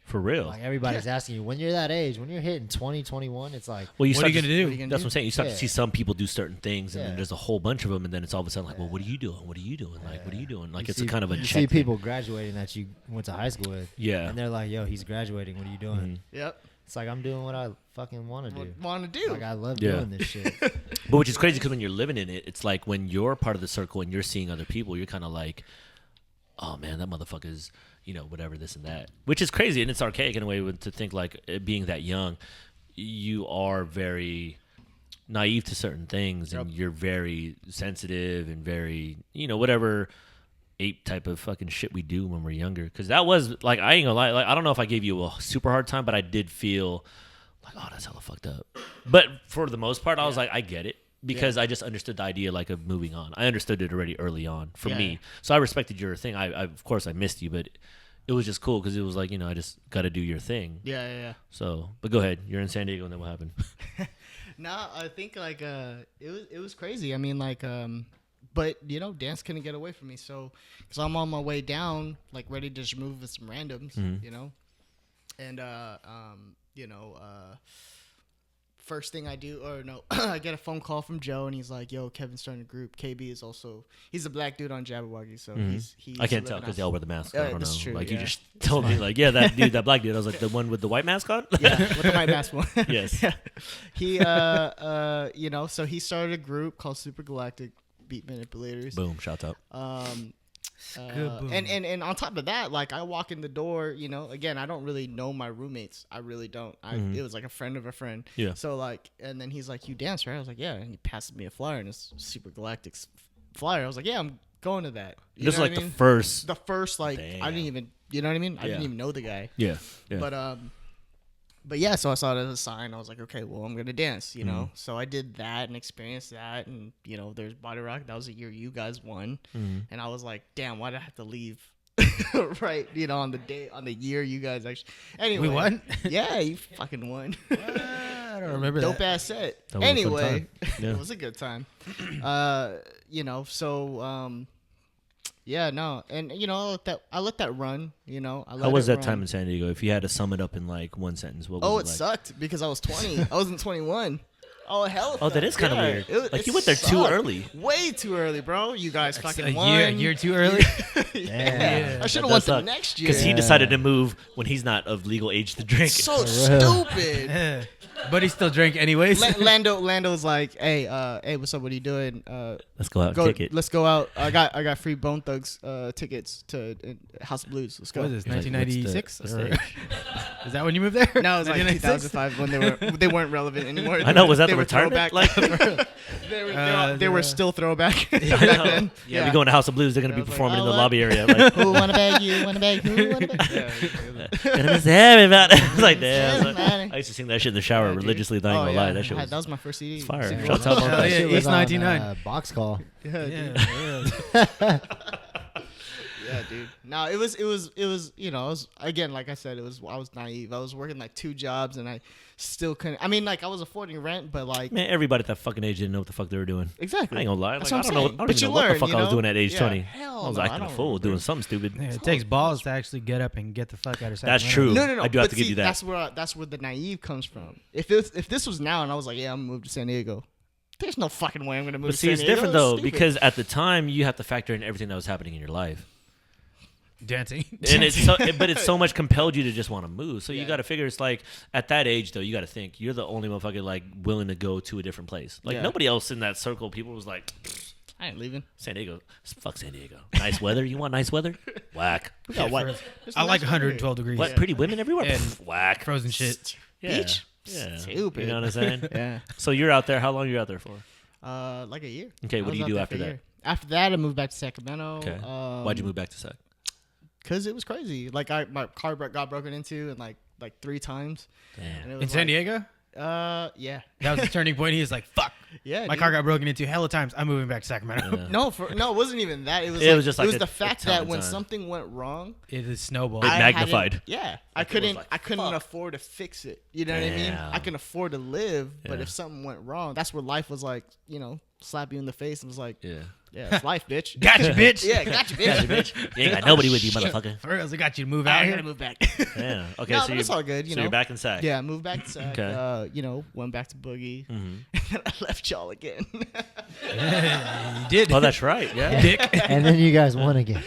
For real. Like everybody's asking you when you're that age, when you're hitting 20, 21, it's like, Well, you What are you start gonna to- do? What are you gonna That's do? what I'm saying. You start to Yeah. see some people do certain things, and then Yeah. there's a whole bunch of them, and then it's all of a sudden like, well, what are you doing? What are you doing? Like, what are you doing? Like, you it's see, a kind of a you check see thing. people graduating that you went to high school with. Yeah. And they're like, yo, he's graduating. What are you doing? Mm-hmm. Yep. It's like, I'm doing what I fucking want to do. Want to do? Like, I love Yeah. doing this shit. But which is crazy because when you're living in it, it's like when you're part of the circle and you're seeing other people, you're kind of like, oh man, that motherfucker's, whatever, this and that. Which is crazy and it's archaic in a way to think like it being that young. you are very naive to certain things, and Yep. you're very sensitive and very, whatever ape type of fucking shit we do when we're younger. Because that was like, I ain't gonna lie, like I don't know if I gave you a super hard time, but I did feel like, oh, that's hella fucked up. But for the most part, I was like, I get it. Because I just understood the idea like of moving on. I understood it already early on for me. So I respected your thing. I of course I missed you, but it was just cool because it was like, I just got to do your thing. Yeah. So, but go ahead. You're in San Diego, and then what happened? No, I think like it was crazy. I mean like but dance couldn't get away from me. So because I'm on my way down, like ready to just move with some randoms, and first thing I do, I get a phone call from Joe, and he's like, "Yo, Kevin's starting a group. KB is he's a black dude on Jabbawockeez, so he's I can't tell because they all wear the mask. I don't know. that's true, Like yeah. you just told me, like, that dude, that black dude. I was like, the one with the white mask on. yeah, with the white mask one. Yes. He so he started a group called Super Galactic Beat Manipulators. Boom. Shouts out. And on top of that, like I walk in the door, again, I don't really know my roommates. I really don't. It was like a friend of a friend. Yeah. So like, and then he's like, "You dance, right?" I was like, "Yeah." And he passes me a flyer, and it's Super Galactic's flyer. I was like, "Yeah, I'm going to that." You This is know like what I the mean? first. The first, like, I Damn. didn't even, you know what I mean? I Yeah. didn't even know the guy. Yeah. But yeah, so I saw it as a sign. I was like, okay, well, I'm gonna dance, Mm-hmm. So I did that and experienced that, and there's Body Rock. That was the year you guys won, Mm-hmm. and I was like, damn, why did I have to leave? Right, on the year you guys actually. Anyway, We won? Yeah, you fucking won. I don't remember Dope that. ass set. That was a fun Anyway, time. Yeah. it was a good time. Yeah, no, and I let that run. How was that time in San Diego? If you had to sum it up in like one sentence, what was Oh, it it like? sucked because I was 20. I wasn't 21. Oh, hell. Oh, that is kind of weird. Like you went there too early. Way too early, bro. You guys fucking A won. year too early. Yeah. I should That have won does the suck. next year. Because he decided to move when he's not of legal age to drink. So stupid. Yeah. But he still drank anyways. Lando's like, hey, what's up? What are you doing? Let's go out and kick it. Let's go out. I got free Bone Thugs tickets to House of Blues. Let's go. What is this, He's like, what's the- 1996? what's Or- the- Is that when you moved there? No, it was like 1996? 2005 when they weren't relevant anymore. I know. Was that They the were retirement? throwback. Like, They were still throwback back then. yeah, we go into House of Blues. They're gonna Yeah, be I was like, performing in oh, the what? lobby area. Like, Who wanna beg you? Wanna beg? Who wanna beg? gonna miss heaven about it. It's like, Yeah, damn. man. I used to sing that shit in the shower Yeah, dude. religiously. Not even gonna lie, that shit was that was my first CD. it's fire. CD Shouts was- out on Hell that yeah. shit. East 99. Box call. Yeah, dude. Yeah. Yeah, dude. No, it was I was again, like I said, I was naive. I was working like 2 jobs, and I still couldn't. I mean, like I was affording rent, but like Man, everybody at that fucking age didn't know what the fuck they were doing. exactly. I ain't gonna lie. That's Like, what I I'm don't know. saying. I don't But even you know what learn, the fuck you I was know? doing at age Yeah, 20. hell I was no, I acting a don't fool, remember. doing something stupid. Yeah, it takes balls to actually get up and get the fuck out of Sacramento. That's true. No. I do have but to give see, you that. That's where the naive comes from. If this was now, and I was like, yeah, I'm gonna move to San Diego. There's no fucking way I'm gonna move But to see, San it's Diego. different That's though stupid. because at the time you have to factor in everything that was happening in your life. Dancing. And it's so, but it's so much compelled you to just want to move. So you Yeah. got to figure it's like at that age though, you got to think you're the only motherfucker like willing to go to a different place. Like Yeah. nobody else in that circle, people was like, I ain't leaving. San Diego, fuck San Diego. Nice weather. You want nice weather? Whack. We got what? I like 112 degrees. What? Pretty women everywhere? And Pff, whack. Frozen shit. Yeah. Beach? Yeah. Stupid. You know what I'm saying? Yeah. So you're out there. How long are you out there for? Like a year. Okay, I what do was you out do there after for a that? year. After that, I moved back to Sacramento. Okay. Why'd you move back to Sac? Because it was crazy. Like my car got broken into and like 3 times. And Damn. it was In San like, Diego? Yeah. That was the turning point. He was like, fuck. Yeah. My dude. car got broken into hella times. I'm moving back to Sacramento. Yeah. No, it wasn't even that. It was It was just like the a fact telling that when sign. something went wrong, It is snowball. It I magnified. hadn't- Yeah, I Like, it was couldn't. like, I couldn't fuck. afford to fix it. You know what I mean? Damn. I can afford to live, but Yeah. if something went wrong, that's where life was like. Slap you in the face and was like, Yeah. yeah, it's life, bitch. Gotcha, bitch. Yeah, gotcha, bitch. Gotcha, bitch. You ain't got nobody with you, motherfucker. For reals, I got you to move I out gotta here. move back. Yeah. Okay. No, so but you're, it's all good. so you're back in Sac. Yeah, moved back to Sac. Okay. Went back to Boogie, Mm-hmm. and then I left y'all again. You did. Oh, that's right. Yeah. Dick. And then you guys won again.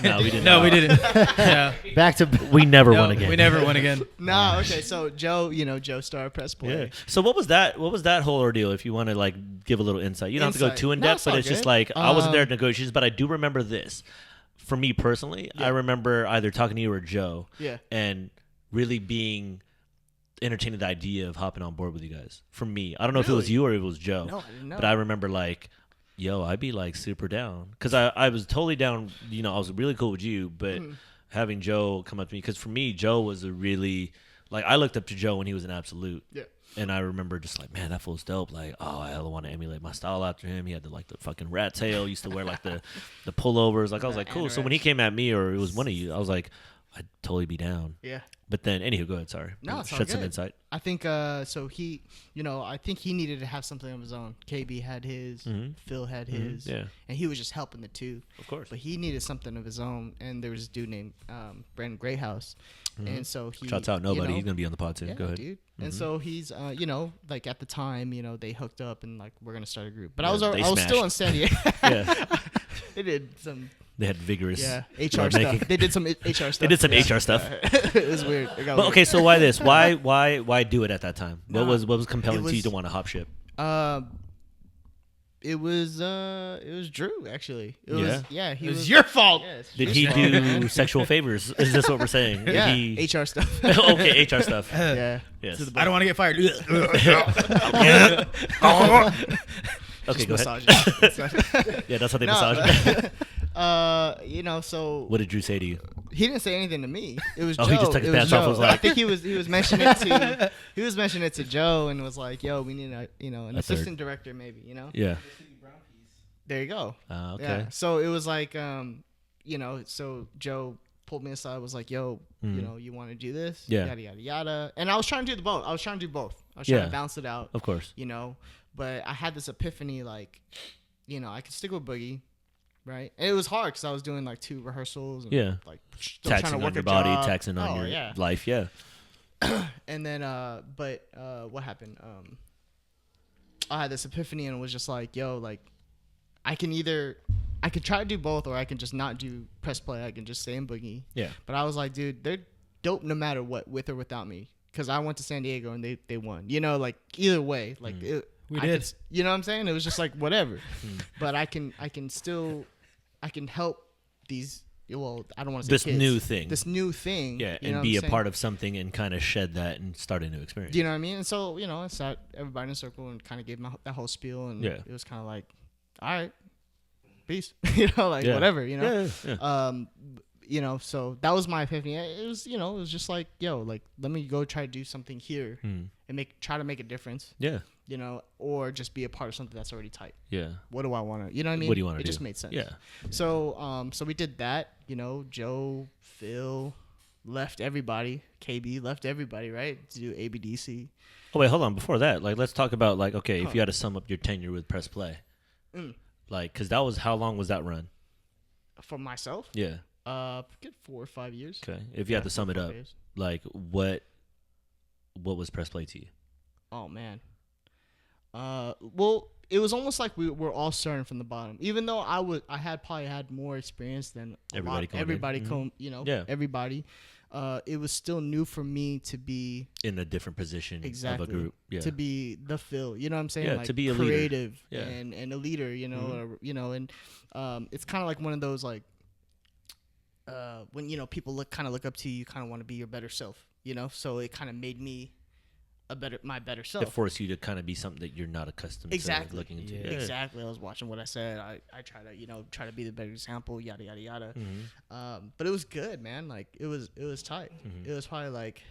No, we didn't. No, we didn't. No. Back to We never No, won again. We never won again. Nah, okay. So Joe, Joe Star press play. Yeah. So what was that? What was that whole ordeal? If you want to like give a little insight, you don't have to go Insight. too in No, depth, it's but all it's just good. like I wasn't there at negotiations, but I do remember this. For me personally, I remember either talking to you or Joe, Yeah. and really being entertaining the idea of hopping on board with you guys. For me, I don't know if it was Really? you or if it was Joe. No, I didn't know. But I remember like, yo, I'd be like super down because I was totally down. You know, I was really cool with you, but having Joe come up to me, because for me, Joe was a really like I looked up to Joe when he was an absolute. Yeah. And I remember just like, man, that fool's dope. Like, oh, I want to emulate my style after him. He had the fucking rat tail. Used to wear like the pullovers. Like I was like, cool. So when he came at me, or it was one of you, I was like, I'd totally be down. Yeah. But then, anywho, go ahead. Sorry. No, it's all Shed some good. insight. I think so. He, I think he needed to have something of his own. KB had his, Phil had his, Yeah. and he was just helping the two. Of course. But he needed something of his own, and there was this dude named Brandon Greyhouse, and so he Shouts out nobody. you know, He's gonna be on the pod soon. yeah, Go ahead. dude. And so he's, like at the time, they hooked up and like we're gonna start a group. But Yeah, I they was still smashed. in San Diego. Yeah. They did some They had vigorous. HR love stuff. making. They did some HR stuff. They did some Yeah. HR stuff. It was weird. It got But weird. okay, so why this? Why do it at that time? What was compelling to you was- to want to hop ship? It was Drew actually. It Yeah? was he It was your fault. Yeah, it's Did Drew's he fault, do man. sexual favors? Is this what we're saying? Did Yeah, he... HR stuff. Okay, HR stuff. Yeah. Yes. To the I don't want to get fired. Okay, go ahead. massage it. Yeah, that's how they No. massage. So What did Drew say to you? he didn't say anything to me. It was Oh, Joe. he just took his It was pants off and Joe. was like- I think he was mentioning it to Joe and was like, "Yo, we need an A third. assistant director, maybe." Yeah. There you go. Okay. Yeah. So it was like, so Joe pulled me aside, was like, "Yo, you want to do this? Yeah. Yada yada yada." And I was trying to do both. I was trying to bounce it out. Of course. But I had this epiphany, like, I could stick with Boogie, right? And it was hard because I was doing like 2 rehearsals. And, Yeah. like still trying to Taxing work on your a body, job. taxing on Oh, your yeah. life. Yeah. And then, what happened? I had this epiphany and it was just like, yo, like, I could try to do both, or I can just not do press play. I can just stay in Boogie. Yeah. But I was like, dude, they're dope no matter what, with or without me. Because I went to San Diego and they won. Like, either way. Like, We I did. could, you know what I'm saying? It was just like, whatever. But I can help these, well, I don't want to say This kids. new thing. This new thing. Yeah, you know and what be I'm a saying? part of something and kind of shed that and start a new experience. Do you know what I mean? And so, I sat everybody in a circle and kind of gave them that whole spiel. And Yeah. it was kind of like, all right, peace. Like, Yeah. whatever, Yeah. So that was my epiphany. It was, it was just like, yo, like, let me go try to do something here and try to make a difference, Yeah. or just be a part of something that's already tight. Yeah. What do I want to, you know what I mean? What do you want to It do? just made sense. Yeah. So, so we did that, Joe, Phil, left everybody, KB left everybody, right? To do ABDC. Oh wait, hold on. Before that, like, let's talk about like, okay, if you had to sum up your tenure with Press Play, like, because that was how long was that run? For myself, Yeah. get 4 or 5 years. Okay. If you had to sum it 4 or up, 5 years. like, what was Press Play to you? Oh man. Well, it was almost like we were all starting from the bottom. Even though I had probably had more experience than Everybody coming in. everybody Mhm. Yeah. everybody. It was still new for me to be In a different position exactly of a group. Yeah. to be the Phil. You know what I'm saying? Yeah, like to be a leader. creative Yeah. and a leader. And it's kind of like one of those like when people look up to you, you kind of want to be your better self. So it kind of made me my better self. It forced you to kind of be something that you're not accustomed Exactly. to looking into. Yeah. Yeah. Exactly. I was watching what I said. I try to try to be the better example. Yada yada yada. But it was good, man. Like it was tight. It was probably like,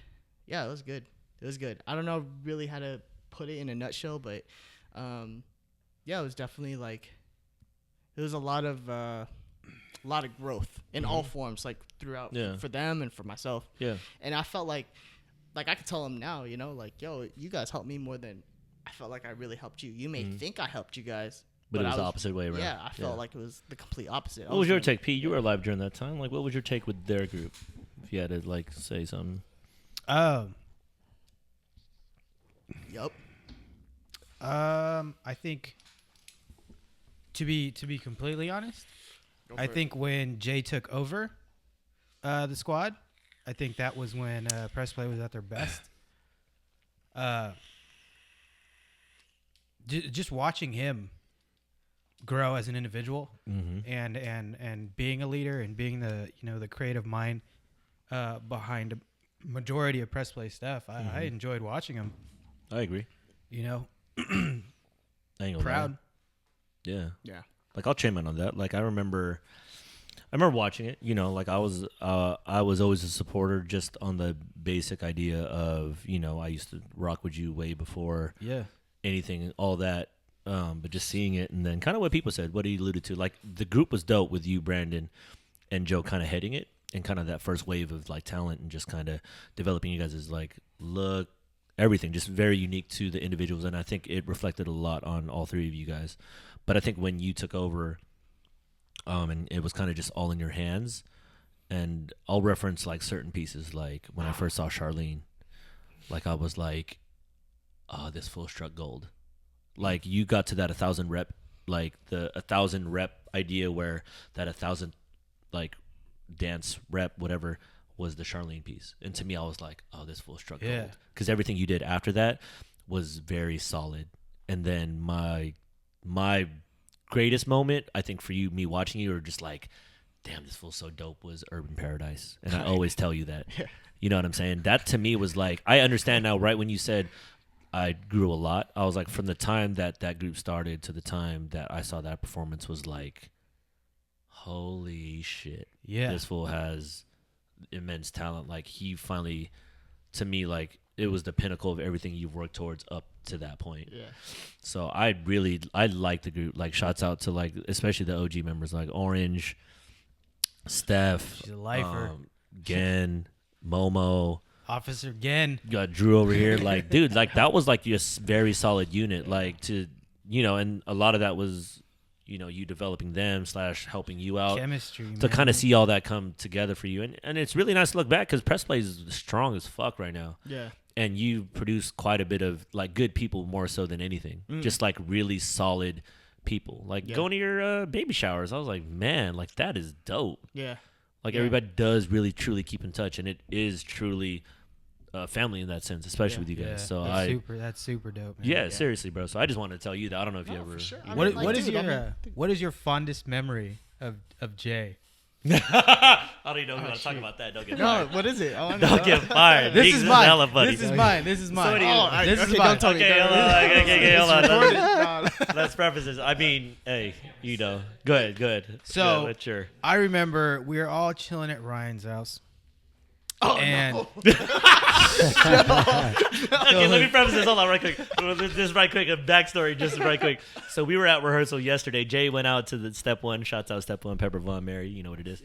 yeah, it was good. It was good. I don't know really how to put it in a nutshell, but yeah, it was definitely like it was a lot of growth in all forms, like throughout Yeah. for them and for myself. Yeah. And I felt like I could tell them now, like, yo, you guys helped me more than I felt like I really helped you. You may think I helped you guys, But it was I the opposite way around. Yeah, I felt like it was the complete opposite. What was your take, P? You were alive during that time. Like, what was your take with their group? If you had to like say something. Yep. I think to be completely honest, I think when Jay took over the squad, I think that was when Press Play was at their best. Just watching him grow as an individual and being a leader and being the the creative mind behind majority of press play stuff. I enjoyed watching them. I agree. You know, I ain't gonna proud. lie. Yeah. Yeah. Like I'll chime in on that. Like I remember watching it. You know, like I was always a supporter just on the basic idea of, you know, I used to rock with you way before Yeah. anything, all that. But just seeing it, and then kind of what people said, what he alluded to, like the group was dope with you, Brandon, and Joe kind of heading it, and kind of that first wave of like talent and just kind of developing you guys as like look, everything just very unique to the individuals, and I think it reflected a lot on all three of you guys. But I think when you took over, and it was kind of just all in your hands, and I'll reference like certain pieces, like when I first saw Charlene, like I was like, oh, this fool struck gold. Like you got to that 1,000 rep, like the 1,000 rep idea where that 1,000 like dance rep, whatever, was the Charlene piece. And to me, I was like, oh, this fool struck gold. Because everything you did after that was very solid. And then my greatest moment, I think for you, me watching you, or just like, damn, this fool's so dope, was Urban Paradise. And I always tell you that. You know what I'm saying? That to me was like, I understand now, right when you said I grew a lot, I was like, from the time that group started to the time that I saw that performance was like, holy shit. Yeah. This fool has immense talent. Like he finally, to me, like it was the pinnacle of everything you've worked towards up to that point. Yeah. So I like the group. Like shouts out to like, especially the OG members like Orange, Steph, She's a lifer. Gen, Momo, Officer Gen. you got Drew over here. Like, dude, like that was like your very solid unit. Like to, you know, and a lot of that was, you know, you developing them / helping you out Chemistry, to man. kind of see all that come together for you. And it's really nice to look back because press play is strong as fuck right now. Yeah. And you produce quite a bit of like good people more so than anything. Just like really solid people. Like going to your baby showers, I was like, man, like that is dope. Yeah. Like everybody does really truly keep in touch, and it is truly family in that sense, especially with you guys. So that's super dope, man. yeah, seriously, bro. So I just wanted to tell you that. I don't know if you ever. For sure. I What, mean, like, what is dude, I your mean, what is your fondest memory of Jay? I don't even know if you want to talk about that. Don't get No, fired. what is it? I want Don't get fired. This Niggas is mine. hella funny. This is mine. This is mine. Somebody- Oh, all right, this is okay, mine. don't tell me. Okay, hold on. Recorded. No. Let's preface this. I mean, hey, you know, good. So- Good, what's your? I remember we were all chilling at Ryan's house. Oh, and Okay, let me preface this. Hold on, right quick. Just right quick, a backstory, just right quick. So we were at rehearsal yesterday. Jay went out to the Step One. Shouts out Step One, Pepper Von Mary. You know what it is.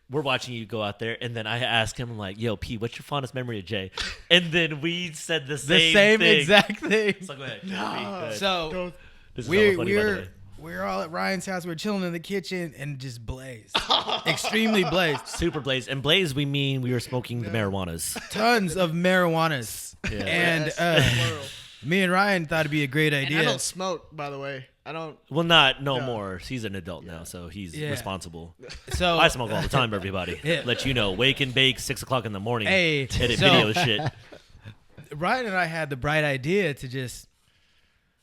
We're watching you go out there, and then I asked him, like, "Yo, P, what's your fondest memory of Jay?" And then we said the same thing. exact thing. So go ahead. P, go ahead. So This is hella funny, by the way. we're all at Ryan's house. We're chilling in the kitchen and just blazed, extremely blazed. Super Blaze. And Blaze, we mean we were smoking the marijuanas. Tons of marijuanas. Yeah. And Plural. me and Ryan thought it'd be a great And idea. I don't smoke, by the way. I don't. Well, no No. more. He's an adult now, so he's Yeah. responsible. So I smoke all the time, everybody. Yeah. Let you know. Wake and bake, 6 o'clock in the morning. Hey, Edit so- video shit. Ryan and I had the bright idea to just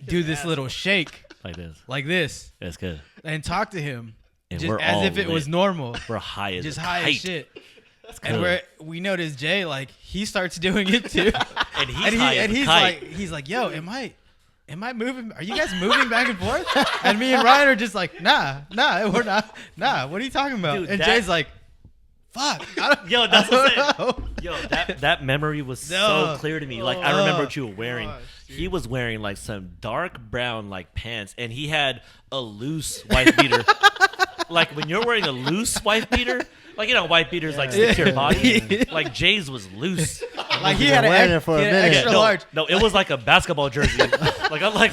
do this little shake Like this. like this That's good. and talk to him And just we're as all if it was lit. normal. We're high as Just a high kite. as shit. good. And we noticed Jay, like, he starts doing it too. And he's high as a he's kite. like, yo, am I moving? Are you guys moving back and forth? And me and Ryan are just like, nah, we're not. Nah, what are you talking about? Dude, and that- Jay's like, fuck. I don't, Yo, that's I what don't I'm know. Yo, that memory was so No. clear to me. Like, I remember Oh. what you were wearing. Gosh, dude. He was wearing, like, some dark brown, like, pants, and he had a loose wife beater. Like, when you're wearing a loose wife beater, like, you know, wife beaters, like, stick to your body. Like, Jay's was loose. Like, he had, wearing it for a minute. extra no, large. no, it was like a basketball jersey. Like, I'm like,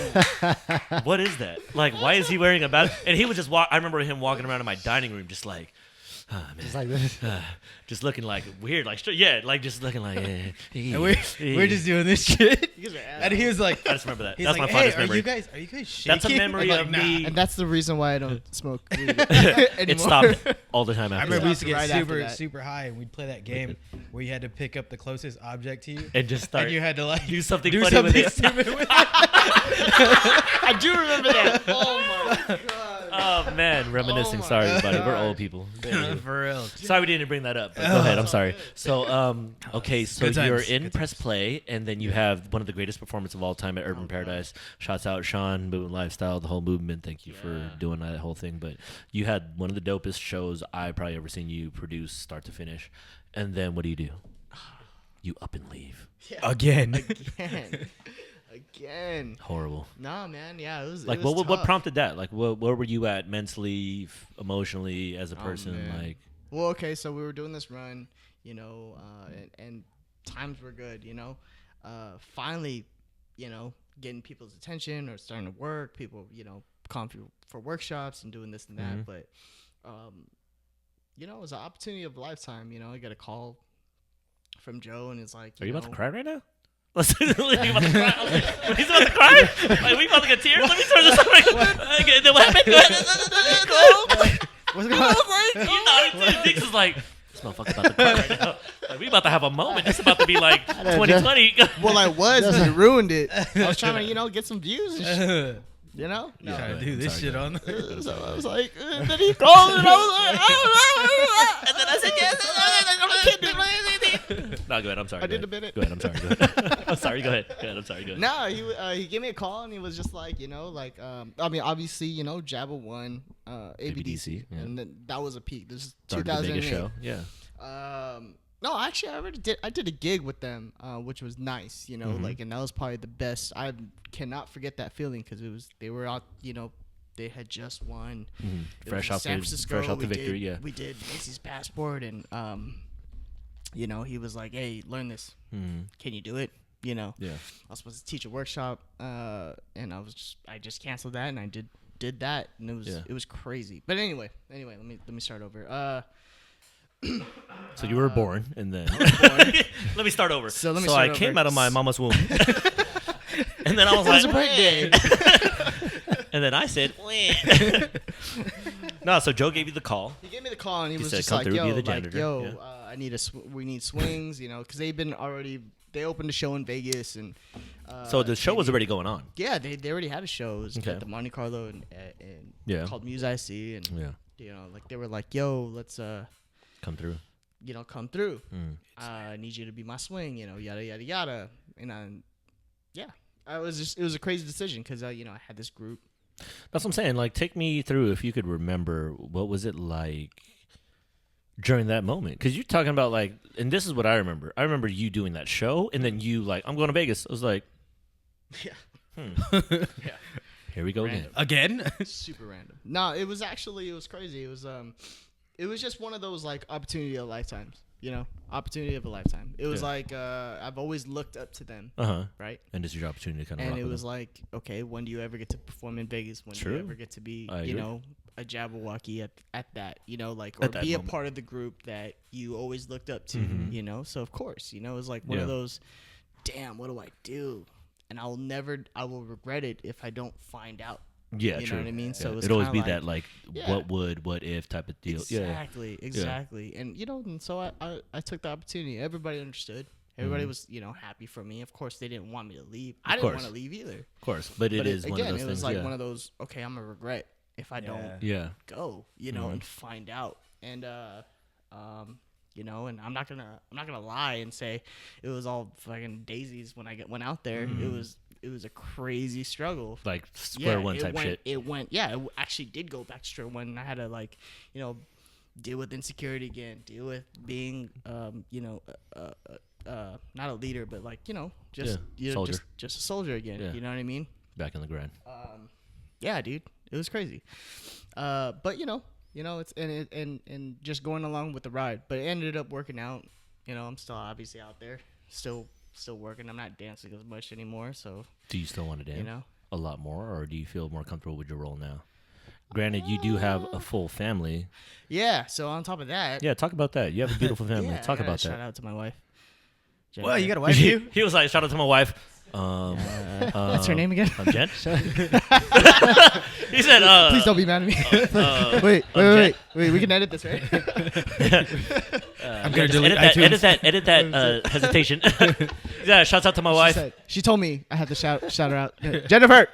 what is that? Like, why is he wearing a and he was just I remember him walking around in my dining room just like, oh, man. Just like this. Just looking like weird, like yeah, like just looking like. And we're just doing this shit. You guys are And he was like, I just remember that. he's That's like, my hey, fondest are memory. you guys shaking? That's a memory I'm of like, me. And that's the reason why I don't smoke weed It anymore. stopped all the time I after remember we that. used to get Right after super, that. super high, and we'd play that game where you had to pick up the closest object to you, And just start and you had to like do something do funny something with it. stupid with it. I do remember that. Oh my god. Oh man, reminiscing. Oh my Sorry, buddy. We're gosh. old people. For real. Sorry we didn't bring that up. But go ahead. I'm sorry. So, okay, so Good times, you're in good press play, and then you have one of the greatest performances of all time at Urban God. Paradise. Shouts out Sean, Movement Lifestyle, the whole movement. Thank you for Yeah. doing that whole thing. But you had one of the dopest shows I probably ever seen you produce, start to finish. And then what do? You up and leave. Again. Again. Horrible. Nah, man. Yeah, it was. Like it was what tough. prompted that? Like where were you at mentally, emotionally as a Oh, person? man. Like Well, okay, so we were doing this run, you know, and times were good, you know. Finally, you know, getting people's attention or starting to work, people, you know, coming for workshops and doing this and that. Mhm. But, you know, it was an opportunity of a lifetime. You know, I got a call from Joe, and it's like, are you about to know, cry right now? Listen, you about to cry? He's about to cry? Like, we about to get tears? Let me turn this on. Okay, then what happened? Go ahead. What's going on? You know, Dix is like, this motherfucker about to cry right now. Like, we about to have a moment. This about to be like 2020. well, I was, but it ruined it. I was trying to, you know, get some views and shit, you know? You No, trying man, to do I'm this sorry, shit go on? So I was like, then he called, and I was like, and then I said, yes, I can't do anything. No, go ahead. I'm sorry. I go did ahead. a minute. Go ahead. I'm sorry. Go ahead. I'm sorry. Go ahead. Go ahead. I'm sorry. Go ahead. No, he gave me a call and he was just like, you know, like, I mean, obviously, you know, Jabba won ABDC, yeah. and then that was a peak. This is Started the biggest 2008. show. Yeah. No, actually, I did a gig with them, which was nice, you know, Mhm. like, and that was probably the best. I cannot forget that feeling because they were out, you know, they had just won. Mhm. It Fresh was in off San the Francisco. fresh off the We victory. did- Yeah. we did Macy's Passport, and you know, he was like, "Hey, learn this. Mhm. Can you do it?" You know, Yeah. I was supposed to teach a workshop, and I just canceled that, and I did that, and it was crazy. But anyway, let me start over. So you were born, and then born. let me start over. So let me I start came over. out of my mama's womb, and then I was It was like, a birthday. and then I said, no. So Joe gave you the call. He gave me the call, and he He was said, just "Come like, through, be "Yo, the like, janitor." yo, Yeah. I need we need swings, you know, because they opened a show in Vegas, and So the show was already going on. yeah, they already had a show. It was Okay. at the Monte Carlo and Yeah. called Muse IC, and Yeah. you know, like they were like, "Yo, let's Come through. you know, come through. Mm. I need you to be my swing, you know, yada yada yada." And yeah, it was a crazy decision because you know, I had this group. That's what I'm saying. Like, take me through, if you could remember, what was it like during that moment? Because you're talking about, like, and this is what I remember. I remember you doing that show, and then you, like, I'm going to Vegas. I was like, Yeah. yeah. Here we go Random. Again? Super random. No, it was crazy. It was just one of those like opportunity of lifetimes, you know, opportunity of a lifetime. It was Yeah. like I've always looked up to them, Uh-huh. right? And this is your opportunity to kind of And rock it with was them. like, okay, when do you ever get to perform in Vegas? When do True. you ever get to be, I you agree. know, a Jabberwocky at that, you know, like, or At that be moment. a part of the group that you always looked up to, Mhm. you know? So of course, you know, it was like one of Yeah. those, damn, what do I do? And I will regret it if I don't find out. Yeah, you true. know what I mean? So Yeah. it's It'd always kinda be that, like, Yeah. what if type of deal. Exactly. And you know, and so I took the opportunity. Everybody understood. Everybody Mhm. was, you know, happy for me. Of course, they didn't want me to leave. I Of didn't course. want to leave either. Of course. But it is one of again, those it things. was like yeah. one of those. Okay, I'm gonna regret if I don't yeah. go. You know, Mhm. and find out. And you know, and I'm not gonna lie and say it was all fucking daisies when I went out there. Mhm. It was a crazy struggle. Like square one it type went, shit. It went, yeah. It actually did go back to square one. And I had to, like, you know, deal with insecurity again, deal with being, you know, not a leader, but like, you know, just Yeah, you know, soldier. just a soldier again. Yeah. You know what I mean? Back in the grind. Yeah, dude, it was crazy. But you know, it's and just going along with the ride. But it ended up working out. You know, I'm still obviously out there, still working. I'm not dancing as much anymore, so Do you still want to dance you know. a lot more, or do you feel more comfortable with your role now? Granted, you do have a full family. Yeah. So on top of that, Yeah, talk about that. You have a beautiful family. yeah, I talk gotta about shout that. out to my wife. Well, you got a to wife, you? He was like, shout out to my wife. What's her name again? Jen? He said, Please don't be mad at me. Wait. We can edit this, right? I'm gonna just delete edit iTunes. edit that hesitation. Yeah, shouts out to my wife. She told me I had to shout her out. Jennifer.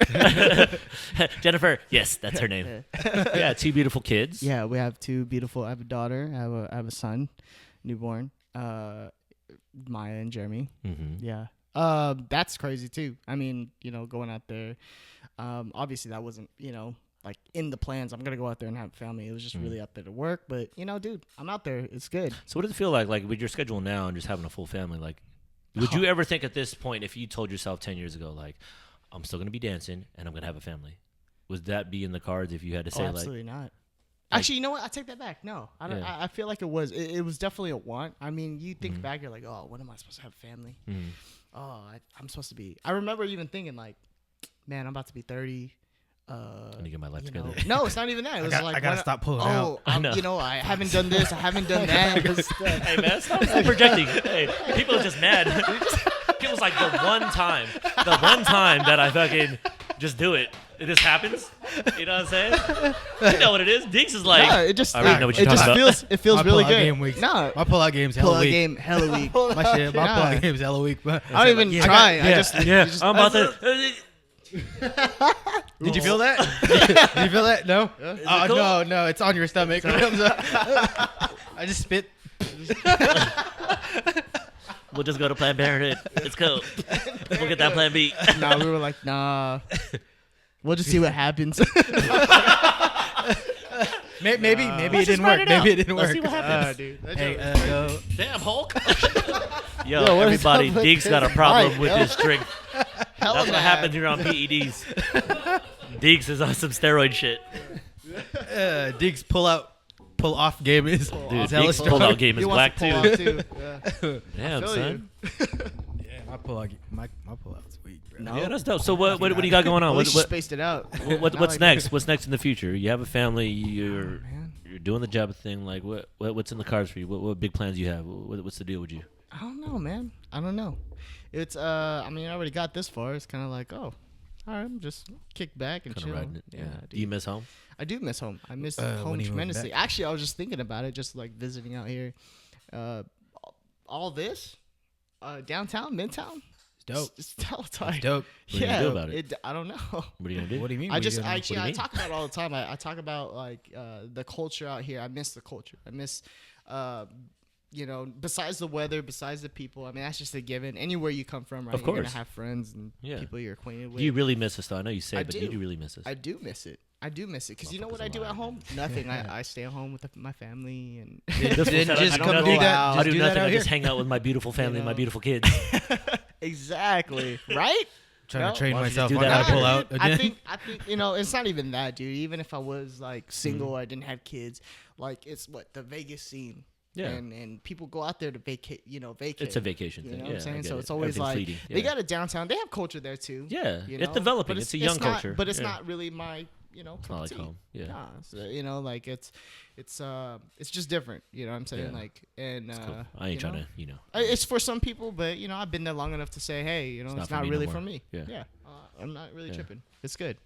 Jennifer. Yes, that's her name. Yeah, 2 beautiful kids. Yeah, we have 2 beautiful. I have a daughter. I have a son, newborn. Maya and Jeremy. Mm-hmm. Yeah. That's crazy too. I mean, going out there. Obviously that wasn't, like in the plans. I'm gonna go out there and have a family. It was just really out there to work. But dude, I'm out there. It's good. So what does it feel like with your schedule now and just having a full family? Like, would you ever think at this point, if you told yourself 10 years ago, like, I'm still gonna be dancing and I'm gonna have a family, would that be in the cards if you had to say absolutely not. Actually, you know what? I take that back. No, I don't. Yeah. I feel like it was. It was definitely a want. I mean, you think back, you're like, oh, when am I supposed to have a family? Oh, I'm supposed to be. I remember even thinking like, man, I'm about to be 30. I need to get my life together. No, it's not even that. It was I gotta stop pulling out. I know. I haven't done this. I haven't done that. Hey man, stop projecting. Hey, people are just mad. People's like the one time that I fucking just do it. It just happens. You know what I'm saying? You know what it is. Deeks is like, No, it just. I already know what you're talking about. It feels My really pullout good. game weeks. No, My pullout game's hella pull a weak. game hella week. My Yeah. pullout game's hella weak. But I don't even try. I just. I'm about to. Did you feel that? Did you feel that? No. Oh cool? no, it's on your stomach. I just spit. We'll just go to Planned Parenthood. It's cool. We'll get that Plan B. Nah, we were like, nah. We'll just see what happens. Maybe it Let's just didn't write work. it out. Maybe it didn't Let's work. see what happens. Dude. Hey, go. Damn, Hulk. Yo, Yo, what is everybody, up with Deeks got a this problem mic, with yo? his strength. That's what happens here on PEDs. Deeks is on some steroid shit. Diggs pull off game is Dude, is hella Deeks' strong. pull-out game is He black wants too. to pull off too. Yeah. Damn, feel son. Yeah, my pullout's weak, bro. No. Yeah, that's dope. So what do you got going At on? least you spaced it out. What's Not like next? What's next in the future? You have a family. You're man. doing the job thing. Like what's in the cards for you? What big plans you have? What's the deal with you? I don't know, man. I don't know. It's I mean, I already got this far. It's kind of like, oh, all right, I'm just kick back and Kind of chill. riding it. Yeah. dude. Do you miss home? I do miss home. I miss When home you move tremendously. back? Actually, I was just thinking about it, just like visiting out here. All this, downtown, midtown, It's dope. It's hella tight. It's dope. What are you gonna do about it? I don't know. What are you gonna do? What do you mean? I What are you just gonna do? actually What do I you mean? talk about it all the time. I talk about like the culture out here. I miss the culture. I miss besides the weather, besides the people. I mean, that's just a given. Anywhere you come from, right? Of You're course. gonna have friends and Yeah. people you're acquainted with. Do you really miss us though? I know you say, I but do. you do really miss us. I do miss it. I do miss it because you know what Motherfuckers I do alive, at home? Nothing. I stay at home with my family and This fool Then said, just I do come nothing. do that. I Just do do nothing. that I out just here. hang out with my beautiful family and my know. beautiful kids. exactly right. Trying No, to train why don't you just myself do on that how out to pull here? out I again. think it's not even that, dude. Even if I was like single, I didn't have kids, like it's what the Vegas scene. Yeah. And people go out there to vacate. It's a vacation You thing. know yeah, what I'm saying? I get So it. it's always Everything's like fleeting. they got a downtown. They have culture there too. Yeah, you it's know? developing. But It's a young not, culture. but it's Yeah. not really my It's cup not of like tea. home. Yeah. Nah, so, like it's just different. You know what I'm saying? Yeah. Like and Cool. I ain't trying to, It's for some people, but I've been there long enough to say, hey, it's not for not me no really more. for me. Yeah. I'm not really Yeah. tripping. It's good.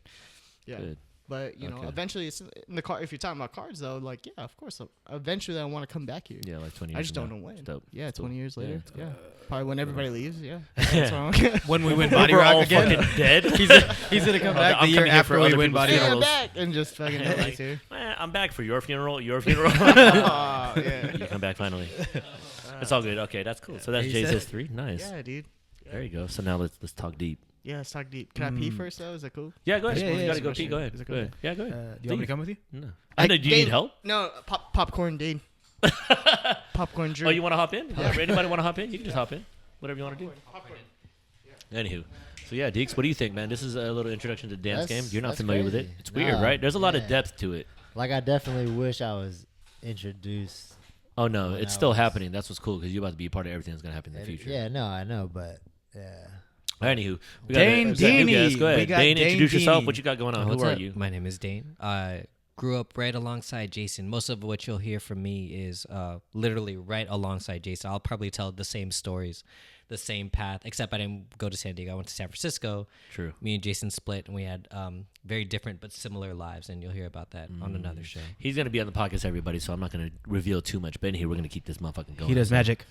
Yeah. Good. But Okay. eventually, it's in the car. If you're talking about cards, though, like of course, eventually I want to come back here. Yeah, like 20 years. I just from don't now. know when. It's dope. Yeah, It's 20 cool. years Yeah, later. it's cool. Yeah, probably when everybody leaves. Yeah, Yeah. that's wrong. When we win When Body we're all Rock again, fucking dead. he's gonna come back I'm the year coming here for after we other win people's Body Yeah, funerals. Rock. I'm back and just fucking Yeah, nobody's here. I'm back for your funeral. Your funeral. Oh, yeah. You come back finally. It's all good. Okay, that's cool. So that's He Jay's said- history. Nice. Yeah, dude. There you go. So now let's talk deep. Yeah, let's talk deep. Can I pee first though? Is that cool? Yeah, go ahead. Yeah, You yeah, gotta yeah. go pee. Go ahead. Is it Go cool? ahead. Yeah, go ahead. Do you want me to come with you? No. I know. Do you need help? No, popcorn, Dean. Popcorn Drew. Oh, you want to hop in? Anybody want to hop in? You can just hop in. Whatever you want to do. Anywho. So yeah, Deeks, what do you think, man? This is a little introduction to the dance That's- game. You're not that's familiar with it. crazy. It's weird, Nah, right? There's a lot of yeah. depth to it. Like, I definitely wish I was introduced. Oh no, When it's I still was- happening. That's what's cool because you're about to be a part of everything that's gonna happen in the future. Yeah, no, I know, but yeah. Anywho, we got Dane a new Dini. guest. Go We ahead, got Dane. Dane Introduce yourself. Dini. What you got going on? What's Who are up? you? My name is Dane. grew up right alongside Jason. Most of what you'll hear from me is literally right alongside Jason. I'll probably tell the same stories, the same path, except I didn't go to San Diego. I went to San Francisco. True. Me and Jason split, and we had very different but similar lives, and you'll hear about that on another show. He's gonna be on the podcast, everybody. So I'm not gonna reveal too much. Ben here, we're gonna keep this motherfucking going. He does magic.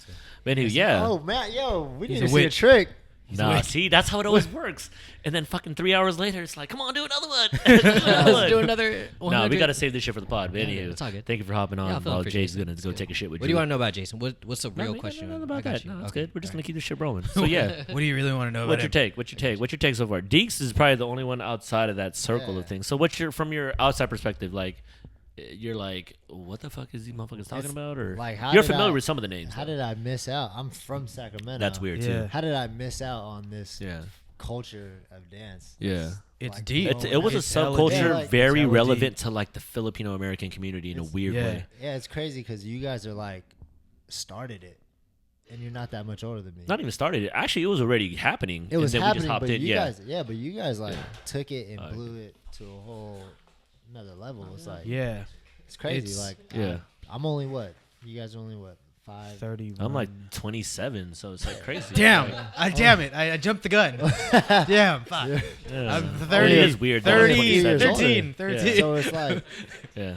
Ben here, yeah. Oh, man, yo, we He's need a to see a witch. trick. Nah, see, that's how it always works. And then fucking 3 hours later, it's like, come on, do another one. Let's do another. No, 100. we gotta save this shit for the pod. But Yeah, anywho, it's all good. thank you for hopping on. Yeah, I feel while for Jay's Jason. gonna go take a shit with What do you want to know about Jason? What's the real question? Nothing I about got that. you. No, it's Okay. good. We're just gonna keep this shit rolling. So yeah. What do you really want to know about What's your him? take? What's your take? What's your take so far? Deeks is probably the only one outside of that circle Yeah. of things. So what's your from your outside perspective? Like, you're like, what the fuck is these motherfuckers talking It's about? Or like, how you're did familiar I- with some of the names. How though. did I miss out? I'm from Sacramento. That's weird Yeah. too. How did I miss out on this Yeah. culture of dance? Yeah. It's like, deep. It was a It's hella subculture deep. Yeah, like, very it's hella relevant deep. to like the Filipino American community in a It's- weird yeah. way. Yeah, it's crazy because you guys are like started it, and you're not that much older than me. Not even started it. Actually, it was already happening. It was and then happening, we just hopped but in. you Yeah. guys, but you guys like took it and Oh, blew it to a whole another level. It's like Yeah. it's crazy. It's- like Yeah. I'm only what? You guys are only what? 30. I'm like 27, so it's like crazy. Damn. Like, Damn it. I jumped the gun. Damn. Fuck. yeah. I'm Oh, 30. it is weird. though. 30, 27. 13. 13. so it's like Yeah.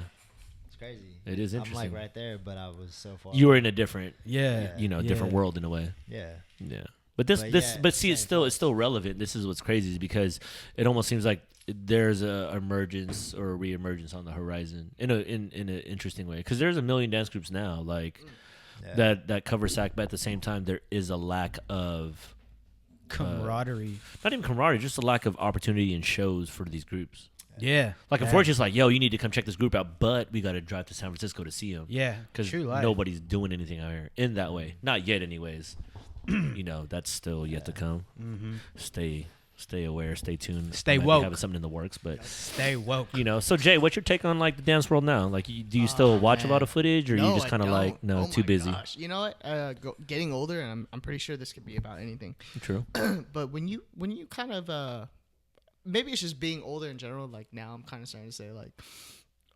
it's crazy. It is I'm interesting. like right there, but I was so far. You were in a different, Yeah. different Yeah. world in a way. Yeah. Yeah. But this, But this, yeah, but see, it's same still relevant. This is what's crazy is because it almost seems like there's a emergence or a reemergence on the horizon in an interesting way. Because there's a million dance groups now, like Yeah. that cover SAC, but at the same time, there is a lack of Camaraderie. not even camaraderie, just a lack of opportunity and shows for these groups. Yeah. Like, Yeah. unfortunately, it's like, yo, you need to come check this group out, but we got to drive to San Francisco to see them. Yeah. Because True life. nobody's doing anything out here in that way. Not yet, anyways. That's still yet to come. Mm-hmm. Stay aware, stay tuned. Stay Might be woke. having something in the works, but Stay woke. So Jay, what's your take on like the dance world now? Like, do you still watch a lot man. of footage, or you just I kind of like don't. no, Oh too my busy? gosh. You know what? Getting older, and I'm pretty sure this could be about anything. True. But when you kind of maybe it's just being older in general. Like now, I'm kind of starting to say like,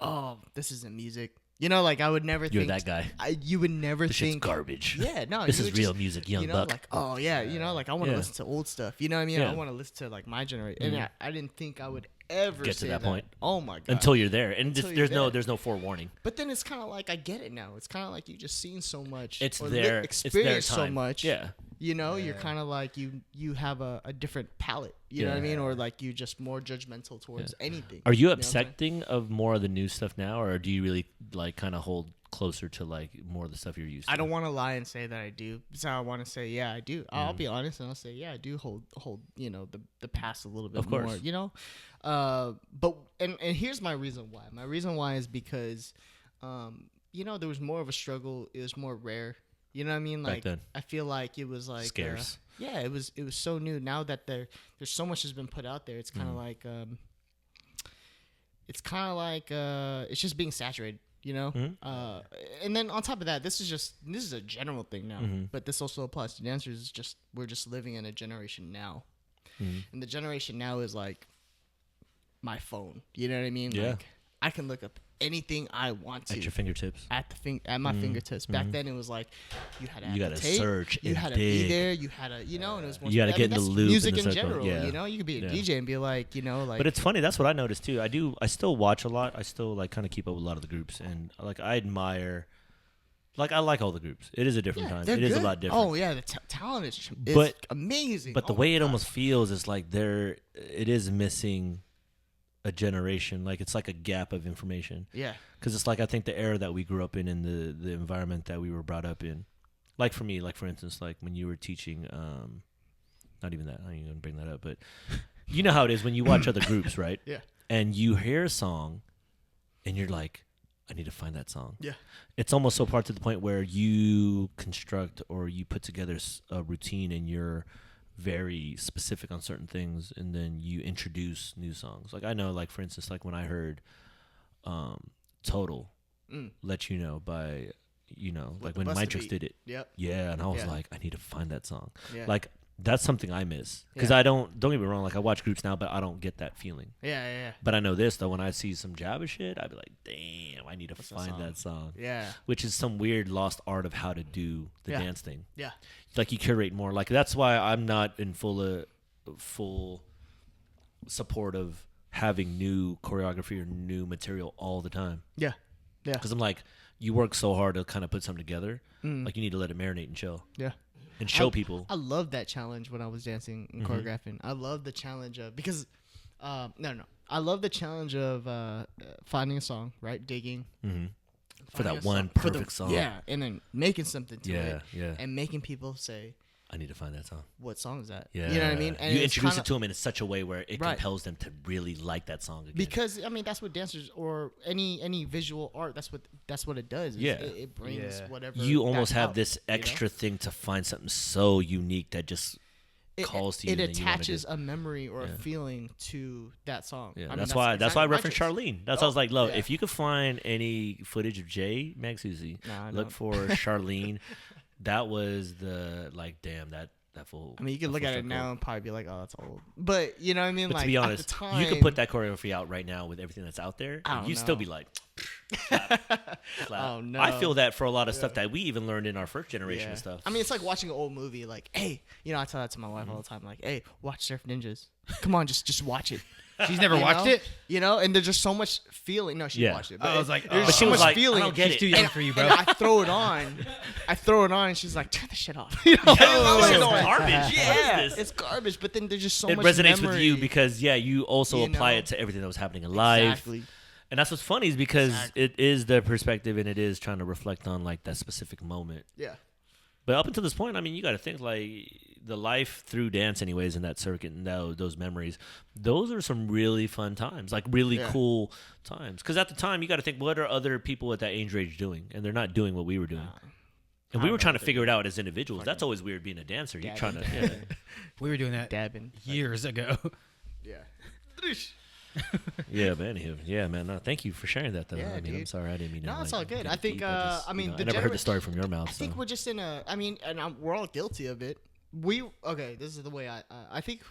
oh, this isn't music. Like I would never You're think that guy. you would never This shit's think garbage. Yeah, no, This you is would real just, music, young you know, buck. like like I want to Yeah. listen to old stuff. You know what I mean? Yeah. I want to listen to like my generation, and I didn't think I would ever Get to say that point. Oh my god! Until you're there, and Until just, you're there's there. no forewarning. But then it's kind of like I get it now. It's kind of like you just seen so much. It's or their experience so time. much. Yeah. You're Yeah. kind of like you have a different palette. You know what I mean? Or like you just more judgmental towards anything. Are you know what I'm saying? accepting of more of the new stuff now, or do you really like kind of hold closer to like more of the stuff you're used to? I don't want to lie and say that I do. So I want to say, yeah, I do. I'll be honest and I'll say, yeah, I do hold the past a little bit Of course. more. But here's my reason why. My reason why is because, there was more of a struggle. It was more rare. You know what I mean? Back Like then. I feel like it was like Scarce. yeah, it was so new. Now that there's so much has been put out there, it's kind of like it's just being saturated. And then on top of that, this is a general thing now, but this also applies to dancers. It's just we're just living in a generation now, and the generation now is like my phone. You know what I mean? Yeah. Like I can look up anything I want to At your fingertips. at my fingertips. Back then, it was like you had to have You the gotta tape, search you and had to be dig. there, you had to, and it was more. You gotta I get mean, in the that's loop Music in the in circle, general, yeah. you could be a Yeah. DJ and be like, like. But it's funny. That's what I noticed too. I still watch a lot. I still like kind of keep up with a lot of the groups, and like I admire. Like I like all the groups. It is a different time. they're It is a good. lot different. Oh yeah, the talent is But- amazing. But the Oh way my it gosh. almost feels is like it is missing a generation. Like it's like a gap of information. Yeah. Because it's like I think the era that we grew up in and the environment that we were brought up in. Like for me, like for instance, like when you were teaching, not even that, I ain't gonna bring that up, but you know how it is when you watch other groups, right? Yeah. And you hear a song and you're like, I need to find that song. Yeah. It's almost so far to the point where you construct or you put together a routine and you're very specific on certain things, and then you introduce new songs. Like I know, like for instance, like when I heard Total Let You Know by, like the when Busta Mitrix beat. did it. Yep. Yeah, and I was Yeah. like, I need to find that song. Yeah. Like That's something I miss because Yeah. I don't get me wrong. Like I watch groups now, but I don't get that feeling. Yeah. But I know this though. When I see some Jabba shit, I'd be like, damn, I need to that find song? that song. Yeah. Which is some weird lost art of how to do the Yeah. dance thing. Yeah. Like you curate more. Like that's why I'm not in full support of having new choreography or new material all the time. Yeah. Yeah. Because I'm like, you work so hard to kind of put something together. Like you need to let it marinate and chill Yeah. and show people. I love that challenge when I was dancing and choreographing. I love the challenge of because no. I love the challenge of finding a song, right? Digging. For finding that a one for perfect song. Yeah, and then making something to it. Yeah. And making people say, I need to find that song. what song is that? Yeah. You know what I mean? And you it's introduce kinda- it to them in such a way where it Right. compels them to really like that song again. Because I mean that's what dancers or any visual art that's what it does. Yeah. It brings Yeah. whatever you almost that's have out, this you know? extra thing to find something so unique that just calls to you. It and then you wanna attaches do- a memory or a Yeah. feing to that song. Yeah, I mean, that's why I exactly referenced righteous. Charlene. That's why I was like, look, yeah. if you could find any footage of Jay Magsuci, Nah, I look don't. for Charlene. That was the like, damn, that fool. I mean, you that can look fool at it struck now gold. and probably be like, "Oh, that's old." But you know what I mean? But like to be at honest, the time, you could put that choreography out right now with everything that's out there. I And don't you'd still know. be like, slap. Oh, no. I feel that for a lot of stuff that we even learned in our first generation Yeah. of stuff. I mean, it's like watching an old movie. Like, hey, I tell that to my wife all the time. Like, hey, watch Surf Ninjas. Come on, just watch it. She's never You watched know? it. You know, and there's just so much feeling. No, she Yeah. watched it. I was like, there's oh. so she was much like, I feeling. don't get She's it. too young for you, bro. And I throw it on, and she's like, "Turn the shit off." You know, This is I'm like, garbage. yeah, What is this? it's garbage. But then there's just so It much resonates memory. with you because you also You apply know? it to everything that was happening in life. Exactly. And that's what's funny is because Exactly. it is the perspective and it is trying to reflect on like that specific moment. Yeah. But up until this point, I mean, you got to think like the life through dance, anyways, in that circuit and those memories. Those are some really fun times, like really Yeah. cool times. Because at the time, you got to think, what are other people at that age range doing? And they're not doing what we were doing. And we I were don't trying know to what figure it out as individuals. That's always weird being a dancer. You're trying Dabbing, to. Yeah. We were doing that dabbing. years ago. Yeah. Yeah, but anywho, yeah, man. No, thank you for sharing that. Though. Yeah, I mean, I'm dude. sorry, I didn't mean to. No, it's like, all good. get I think, deep. I mean, I the never heard the genera- story from your mouth. I think so. we're just in a. I mean, and we're all guilty of it. Okay. This is the way I think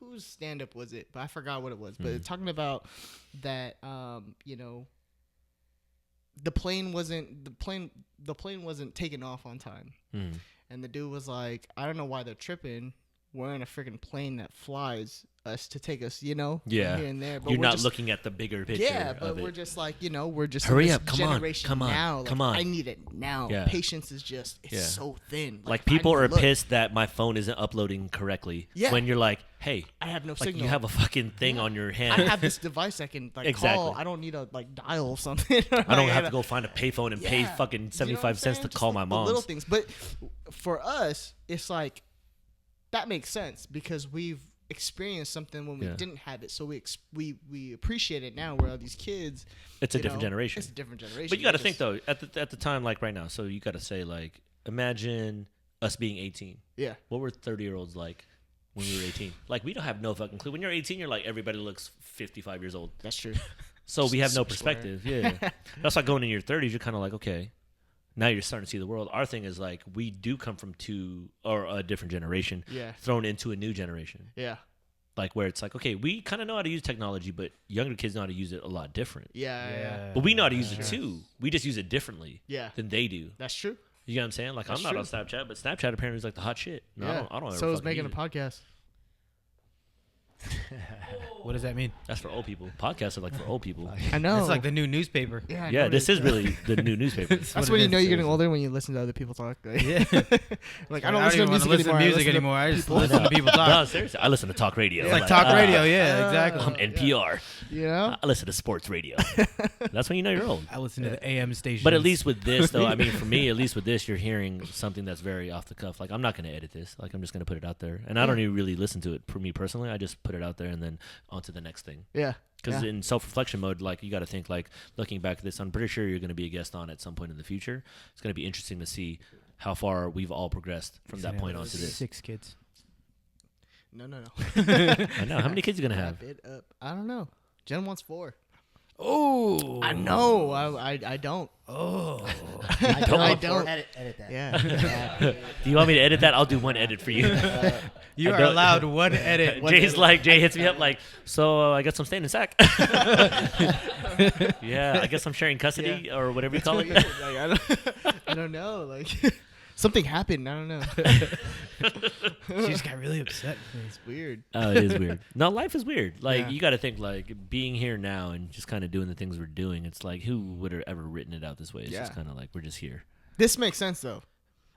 whose stand up was it? But I forgot what it was. But talking about that, you know, the plane wasn't taking off on time, Mm. and the dude was like, I don't know why they're tripping. We're in a freaking plane that flies us to take us, you know, Yeah. here and there. But You're we're not just, looking at the bigger picture. yeah, but of we're it. just like, you know, we're just Hurry in this up, come on, generation come on, now. Like, come on. I need it now. Yeah. Patience is just it's Yeah. so thin. Like I people need to are look. pissed that my phone isn't uploading correctly. Yeah. When you're like, hey, I have no like signal. you have a fucking thing on your hand. I have this device I can like Exactly. call. I don't need to like dial something. I don't have to go find a payphone and pay Yeah. fucking You know 75 what I'm cents saying? to Just call the- my the mom. little things, but for us, it's like that makes sense because we've experienced something when we Yeah. didn't have it, so we appreciate it now. Where all these kids, It's a you different know, generation. It's a different generation. But you got to They're think just- though, at the time, like right now. So you got to say like, imagine us being 18. Yeah, What were 30-year-olds like when we were 18? Like we don't have no fucking clue. When you're 18, you're like everybody looks 55 years old. that's true. So we have no Super square. perspective. Yeah, that's like going in your 30s. You're kind of like, okay, now you're starting to see the world. Our thing is like we do come from a different generation, Yeah, thrown into a new generation. yeah, Like where it's like, okay, we kind of know how to use technology, but younger kids know how to use it a lot different. yeah. But we know how to use it too. We just use it differently Yeah. than they do. That's true. You know what I'm saying? Like That's I'm not true. on Snapchat, but Snapchat apparently is like the hot shit. No, Yeah. I don't ever So is fucking making a use it. podcast. What does that mean? That's for old people. Podcasts are like for old people. I know. It's like the new newspaper. yeah. I Yeah, know this it is really the new newspaper. That's what when it you know is. you're getting older when you listen to other people talk. Like, Yeah. like I I don't don't listen even to want to music listen to music listen anymore. I just people. listen to people No, talk. seriously, I listen to talk radio. It's like talk radio. Yeah, Uh, exactly. I'm NPR. You know? I listen to sports radio. That's when you know you're old. I listen to the AM station. But at least with this, though, I mean, for me, at least with this, you're hearing something that's very off the cuff. Like, I'm not going to edit this. Like, I'm just going to put it out there. And I don't even really listen to it for me personally. I just put it out there and then on to the next thing. Yeah. Because Yeah. in self-reflection mode, like, you got to think, like, looking back at this, I'm pretty sure you're going to be a guest on at some point in the future. It's going to be interesting to see how far we've all progressed from that point on to this. 6 kids. No. I know. How many kids are you going to have? Wrap it up. I don't know. Jen wants 4. Oh, I know. I don't. Oh, I don't. Edit that. Yeah. Do you want me to edit that? I'll do one edit for you. you I are don't- allowed one edit. Jay hits me up like, so I guess I'm staying in sack. Yeah, I guess I'm sharing custody or whatever you call it. Like, I don't know. Like something happened. I don't know. She just got really upset. It's weird. Oh, it is weird. No, life is weird. Like, Yeah. you got to think, like, being here now and just kind of doing the things we're doing, it's like, who would have ever written it out this way? It's just Yeah. kind of like, we're just here. This makes sense though.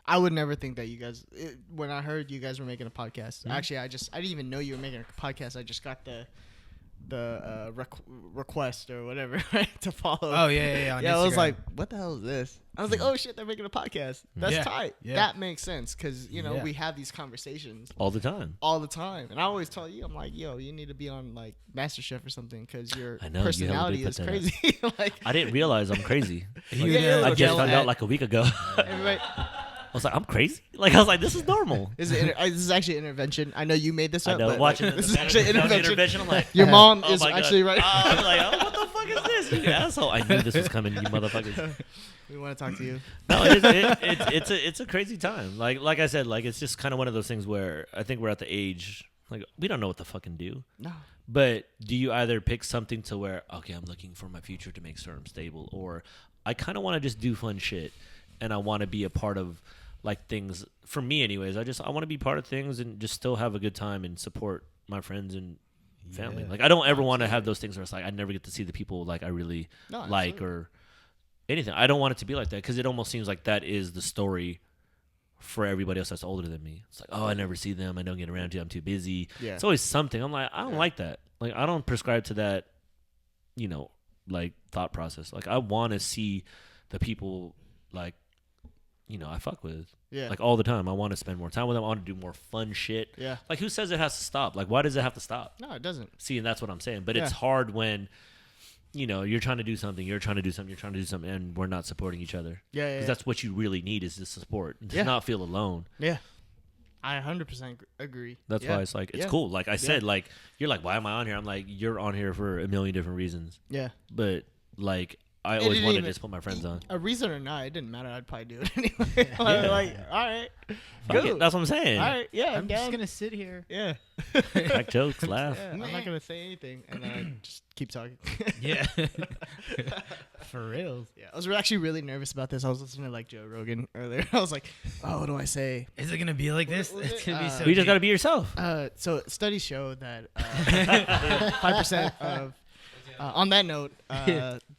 I would never think that you guys. When I heard you guys were making a podcast, actually, I didn't even know you were making a podcast. I just got the request or whatever right, to follow. Oh yeah. On Yeah, I was Instagram. like, what the hell is this? I was like, oh shit, they're making a podcast. That's Yeah, tight. yeah. That makes sense because Yeah. we have these conversations All the time. all the time, and I always tell you, I'm like, yo, you need to be on like MasterChef or something because your I know, you personality hella is did put crazy. Like I didn't realize I'm crazy. You Yeah, know, I like, just yell found at- out like a week ago. everybody. I was like, I'm crazy? Like, I was like, this is normal. This is actually intervention. I know you made this I up. know, but watching like, the this is actually intervention. intervention, I'm like, Your mom oh is my God. actually right. I was like, oh, what the fuck is this? You asshole. I knew this was coming, you motherfuckers. We want to talk to you. No, it's a crazy time. Like I said, like, it's just kind of one of those things where I think we're at the age, like, we don't know what to fucking do. No. But do you either pick something to where, okay, I'm looking for my future to make sure I'm stable, or I kind of want to just do fun shit and I want to be a part of like things, for me anyways, I want to be part of things and just still have a good time and support my friends and family. Yeah. Like, I don't ever want to have those things where it's like I never get to see the people like I really No, like absolutely. or anything. I don't want it to be like that because it almost seems like that is the story for everybody else that's older than me. It's like, oh, I never see them. I don't get around to. I'm too busy. Yeah. It's always something. I'm like, I don't Yeah. like that. Like, I don't prescribe to that, like thought process. Like, I want to see the people like, I fuck with. Yeah. Like, all the time. I want to spend more time with them. I want to do more fun shit. Yeah. Like, who says it has to stop? Like, why does it have to stop? No, it doesn't. See, and that's what I'm saying. But Yeah. it's hard when, you're trying to do something, you're trying to do something, and we're not supporting each other. Yeah, yeah. Because Yeah. that's what you really need is the support. To Yeah. not feel alone. Yeah. I 100% agree. That's Yeah. why it's like, it's Yeah. cool. Like I said, like, you're like, why am I on here? I'm like, you're on here for a million different reasons. Yeah. But, like, I It always didn't wanted even- to just put my friends on. A reason or not, it didn't matter. I'd probably do it anyway. Like, all right. Fuck Good. it. That's what I'm saying. All right. Yeah. I'm down. just gonna sit here. Yeah. Crack jokes, laugh. Yeah, I'm not gonna say anything, and then I just keep talking. Yeah. For reals. Yeah, I was actually really nervous about this. I was listening to like Joe Rogan earlier. I was like, "Oh, what do I say?" Is it gonna be like this? was It's it? gonna be so. We just deep. got to be yourself. So studies show that 5% of. On that note,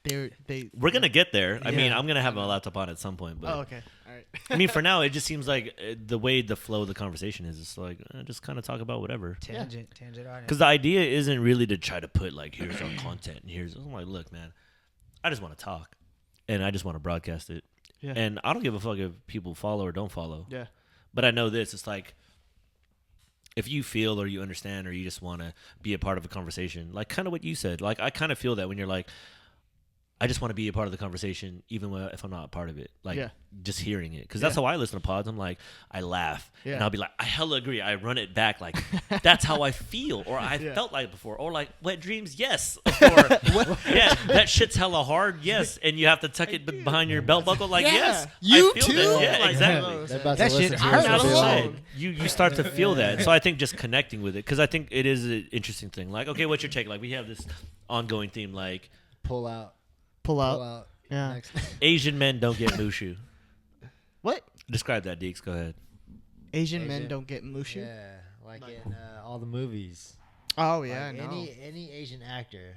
they. We're going to get there. I mean, Yeah. I'm going to have my laptop on at some point. But Oh, okay. All right. I mean, for now, it just seems like the way the flow of the conversation is, it's like, just kind of talk about whatever. tangent on it. Because the idea isn't really to try to put, like, here's our content and here's. I'm like, look, man, I just want to talk and I just want to broadcast it. Yeah. And I don't give a fuck if people follow or don't follow. Yeah. But I know this. It's like, if you feel or you understand or you just want to be a part of a conversation, like kind of what you said, like I kind of feel that when you're like, I just want to be a part of the conversation, even if I'm not a part of it. Like, Yeah. just hearing it. Because that's Yeah. how I listen to pods. I'm like, I laugh. Yeah. And I'll be like, I hella agree. I run it back. Like, that's how I feel. Or I Yeah. felt like it before. Or like, wet dreams, yes. Or, yeah, that shit's hella hard, yes. And you have to tuck it behind your belt buckle. Like, Yeah. yes. You I feel too? That. Yeah, Like, exactly. They're about That to shit listen to hurts. us Not and be alone. like, You start to feel that. So I think just connecting with it, because I think it is an interesting thing. Like, okay, what's your take? Like, we have this ongoing theme, like pull out. Pull Pull out. out. Yeah. Next. Asian men don't get mushu. What? Describe that, Deeks. Go ahead. Asian men Asian- don't get mushu. Yeah, like in all the movies. Oh yeah, Like no. any Asian actor,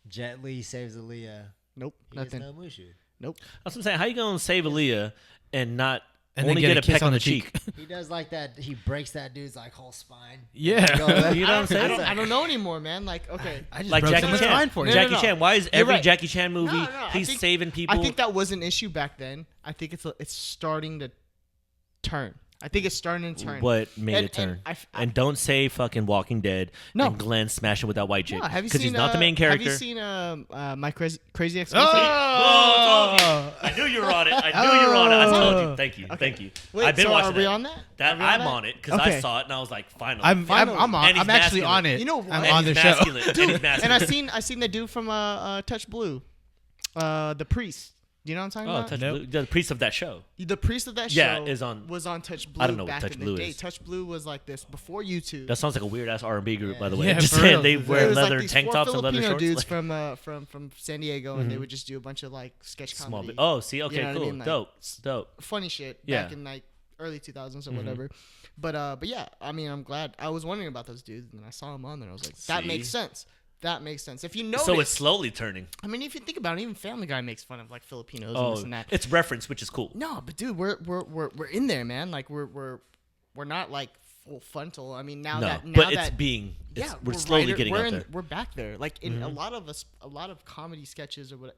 Jet Li saves Aaliyah. Nope. He gets Nothing. no mushu. Nope. That's what I'm saying. How you gonna save Aaliyah and not And then only get get a a kiss peck on on the the cheek? He does like that. He breaks that dude's like whole spine. Yeah. You know, that- You know what I'm saying? I don't know anymore, man. Like, okay. I just Like broke Jackie someone's Chan. spine for you. No, Jackie no. Chan. Why is You're every right. Jackie Chan movie No, I he's think- saving people? I think that was an issue back then. I think it's starting to turn. I think it's starting to turn. What made And- it turn? and And don't say fucking Walking Dead. No. And Glenn smashing with that white chick. No, have you Because seen? he's not the main character. Have you seen my crazy ex? Oh, I knew you were on it. I knew you were on it. I told you. Thank you. Thank you. Wait, I've been so watching are we that. on that? That Are we on I'm that? on it because I Okay. saw it and I was like, finally. I'm Finally. on. And he's I'm actually masculine. on it. You know what? I'm And on the he's show. masculine. And he's masculine. And I seen the dude from Touch Blue, the priest. Do you know what I'm talking Oh, about? Touch Nope. Blue. The priest of that show. The priest of that Yeah, show was on Touch Blue. I don't know what back Touch in Blue the day. is. Touch Blue was like this before YouTube. That sounds like a weird ass R&B group, by the way. Yeah, Just for saying, real. they It wear was leather like these tank four tops and leather Filipino shorts. dudes like, from San Diego, and they would just do a bunch of like sketch small comedy. bit. Oh, see, okay, You know what I cool, mean? Like, dope. funny shit Yeah. back in like early 2000s or whatever. But yeah, I mean, I'm glad. I was wondering about those dudes, and I saw them on there. I was like, that See? makes sense. That makes sense. If you notice, So it's slowly turning. I mean, if you think about it, even Family Guy makes fun of like Filipinos and Oh, this and that. it's reference, which is cool. No, but dude, we're in there, man. Like we're not like full frontal. I mean, now No, that but it's being. yeah, We're slowly getting we're out there. We're back there. Like in a lot of comedy sketches or what.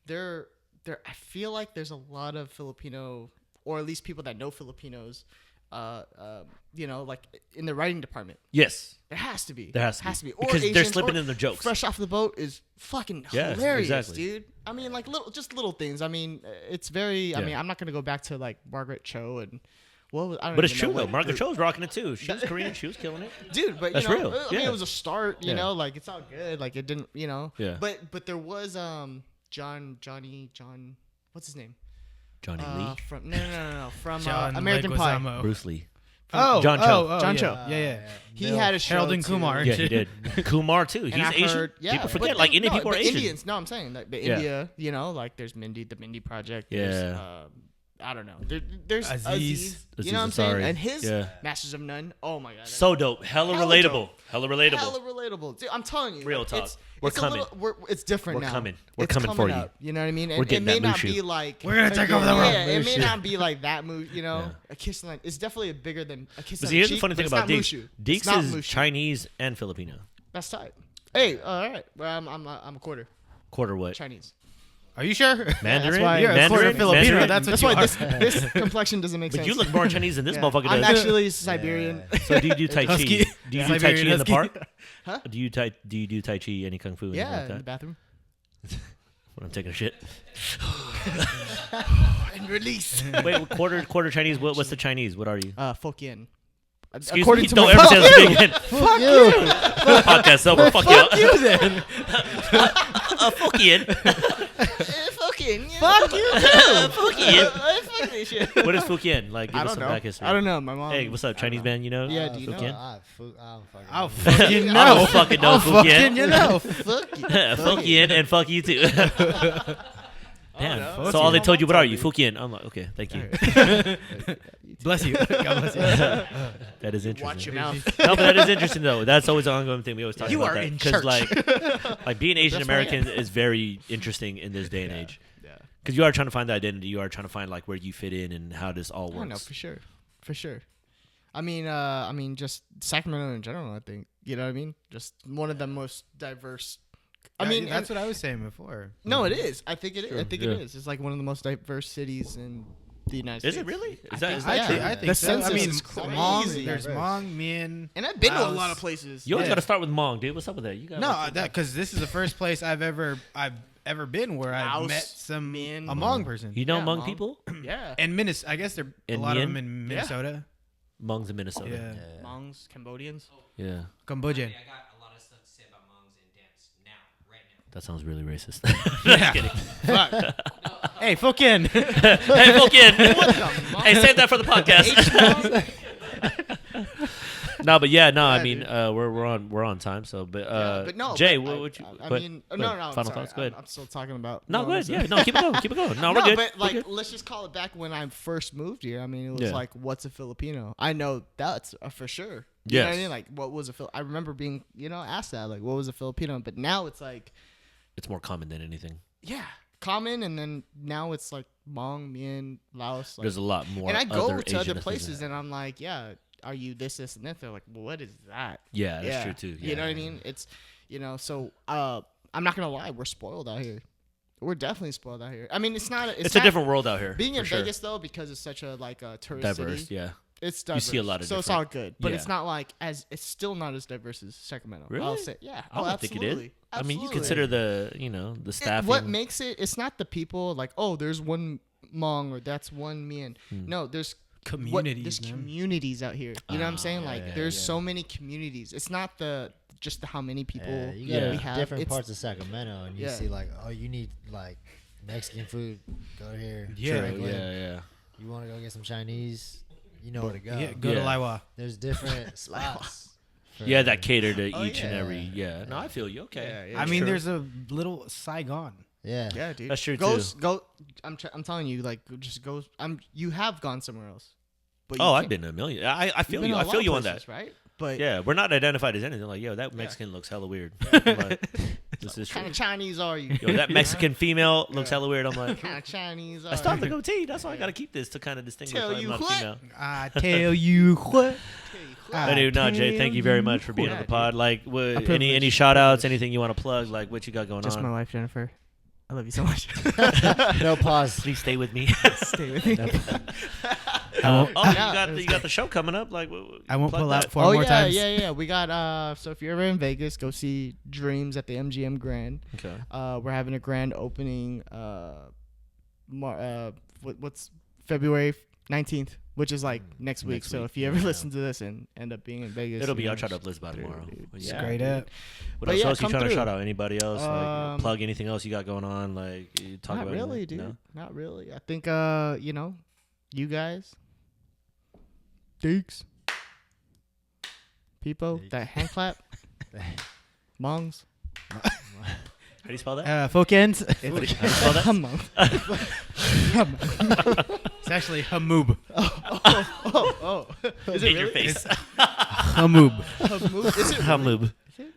There. I feel like there's a lot of Filipino, or at least people that know Filipinos. Like in the writing department. Yes. There has to be. There has to be. Or Because they're Asians, slipping or in their jokes. Fresh off the boat is fucking Yeah, hilarious, exactly. dude. I mean, like little things. I mean, it's very. I Yeah. mean, I'm not gonna go back to like Margaret Cho and what was. I don't But it's even know true, though. what Margaret group- Cho's rocking it, too. She was Korean. She was killing it. dude. But That's you know, real. I mean, Yeah. it was a start. You Yeah. know, like it's all good. Like it didn't. You know. Yeah. But there was John. What's his name? Johnny Lee. From no from John American Pie. Leguizamo. Bruce Lee. John Cho. John yeah. Cho. Yeah. He had a show Harold and too. Kumar. Yeah, he did. Kumar, too. He's And I Asian. heard, yeah, People but forget, then- like, Indian no, people are but Asian. Indians. No, I'm saying like Yeah. India. You know, like there's the Mindy project. Yeah. There's, I don't know. There's Aziz. Aziz. Aziz You know what I'm saying? Ansari. And his Yeah. Masters of None. Oh my god. So dope. Hella Hella relatable. dope. Hella relatable. Hella relatable. Dude, I'm telling you. Real like, talk. It's, We're it's a coming. it's different We're now. coming. We're It's coming for you. up, you know what I mean? We're And getting it may that not Mushu. be like We're gonna take over the world. Yeah, it may Mushu. not be like that move. You know, Yeah. a kiss on it's definitely bigger than a kiss But on see, the here's the cheek, funny but thing it's about not Deeks. Mushu. It's Deeks not is Mushu. Chinese and Filipino. That's tight. Hey, all right. Well, I'm a quarter Quarter what? Chinese. Are you sure? Mandarin? why- You're a Mandarin? quarter Filipino. Mandarin? That's what That's you why are. this complexion doesn't make But sense. you look more Chinese than this Yeah. motherfucker I'm does. actually Siberian. So do you do Tai Chi? Husky. Do you Yeah. do Tai Chi Siberian in the husky. park? Huh? Do you do Tai Chi, any kung fu, anything Yeah, like in the that? bathroom. When I'm taking a shit. And release. Wait, quarter Chinese. What's the Chinese? What are you? Folkian. Excuse According me. to Don't my- ever say Fuck this you! again. Fuck you! Podcast over. Fuck you. you then. Fuck you. Fucking. Fuck you. Fuck you. Fuck this shit. What is Fujian? Like, give I us don't some know. back history. I don't know. My mom. Hey, what's up, Chinese man? You know? Yeah, do you know? Fujian? I don't fucking I'll know. fucking know. I don't fucking know I'll fucking Fujian. you know. Fuck you. Fujian and fuck you too. Damn. no. So all they Fujian. told you, what are you? Fujian. I'm like, okay, thank you. Bless you. God bless you. That is interesting. Watch your mouth. No, but that is interesting though. That's always an ongoing thing. We always talk You about are that in because church. like being Asian That's why I American is very interesting in this day and age. Yeah. Because you are trying to find the identity. You are trying to find like where you fit in and how this all I know works. for sure. For sure. I mean, just Sacramento in general. I think you know what I mean. Just one of the most diverse. I mean, that's what I was saying before. no, it is. I think it is. Sure, I think yeah. it is. It's like one of the most diverse cities in the United States. Is it really? Is think is so. that Yeah. true? I think The so. I census mean, is crazy. Hmong. There's Diverse. Hmong, Mien. And I've been to a Laos. lot of places. You always Yeah. got to start with Hmong, dude. What's up with that? You got No, that because this is the first place I've ever been where I've Laos, met some Mien. a Hmong person. You know Yeah, Hmong Hmong. people? Yeah. And Minnesota, I guess there a And lot of Mien? them in Minnesota. Hmongs in Minnesota. Yeah. Hmongs, Cambodians. Yeah. Cambodian. I got a lot of stuff to say about Mongs and dance now, right now. That sounds really racist. Yeah. Fuck. Hey, fucking. Hey, Fulkin. Hey, save that for the podcast. No, but yeah, no. I Yeah, mean, dude. we're on time. So, but But no, Jay, but what would you? I but- mean, but no. Final sorry, thoughts. Go ahead. I'm still talking about. No, go ahead. Hmongs. Yeah, no, keep it going. Keep it going. No, we're No, good. but We're like, good. let's just call it back when I first moved here. I mean, it was Yeah. like, what's a Filipino? I know that's for sure. You know what I Yes. mean? Like, what was a I remember being, asked that, like, what was a Filipino? But now it's like, It's more common than anything. yeah, common, and then now it's like Hmong, Mien, Laos. Like, There's a lot more. and I go other to other Asian places, ethnicities. and I'm like, yeah, are you this, and that? They're like, well, what is that? Yeah, that's true too. You Yeah. know what I mean? It's, so I'm not gonna lie, we're spoiled out here. We're definitely spoiled out here. I mean, it's not. It's a different world out here. Being in for sure. Vegas though, because it's such a like a tourist Diverse. city. Yeah. It's diverse. You see a lot of so it's different- all good, but it's Yeah. not like it's still not as diverse as Sacramento. Really? I'll say, yeah. I don't think it is. absolutely. I mean, you Absolutely. consider the staffing. What makes it? It's not the people like, oh, there's one Hmong or that's one Mian. No, there's Communities, there's man. communities out here. You know what I'm saying? Like, yeah, there's yeah. so many communities. It's not just how many people You got we have. different It's- parts of Sacramento, and you Yeah. see like, oh, you need like Mexican food, go here. Yeah. True, yeah. You want to go get some Chinese, you know where to go. Yeah, go to Yeah. Laiwa. There's different spots. for- Yeah, that cater to Oh, each and yeah. every. Yeah, no, I feel you. Okay, Yeah, yeah. I mean, True. there's a little Saigon. Yeah. Yeah, dude. That's true, go, too. Go. I'm telling you, like, just go. You have gone somewhere else. But you Oh, I've can't- been to a million. I feel you've been you. to a I lot feel of you on places, that. right? But Yeah, we're not identified as anything. Like, yo, that Mexican looks hella weird. I'm like, this is what true. kind of Chinese are you? Yo, that Mexican female looks hella weird. I'm like, What kind of Chinese are I still have the you? goatee. That's why I got to keep this to kind of distinguish. Tell like, I'm you not what. female. I tell you what. Anyway, no, Jay, thank you very much for being on the Yeah, pod. Like, what, any privilege. shout outs, anything you want to plug? Like, what you got going Just on? my wife, Jennifer. I love you so much. No pause. Please stay with me. Stay with me. Oh, Yeah. you got the show coming up. Like, I won't plug pull that. out 4 Oh more yeah, times. yeah. We got so if you're ever in Vegas, go see Jreamz at the MGM Grand. Okay. We're having a grand opening. What's February 19th, which is like next week. Next So week, if you ever yeah. listen to this and end up being in Vegas, It'll be. you I'll know, try to uplift by tomorrow. dude, But yeah. Straight up. What But else? yeah, else you come trying to through. shout out? Anybody else? Like, plug Um, anything else you got going on? Like, you talk Not about really, anything? dude. No? Not really. I think you guys, Deeks, Peepo, Deeks. that hand clap, Mongs. How do you spell that? Folk ends. How do you spell that? It's actually Hamoob. Oh. Is it Hate your really? face. Hamoob. Is it really? Hamoob.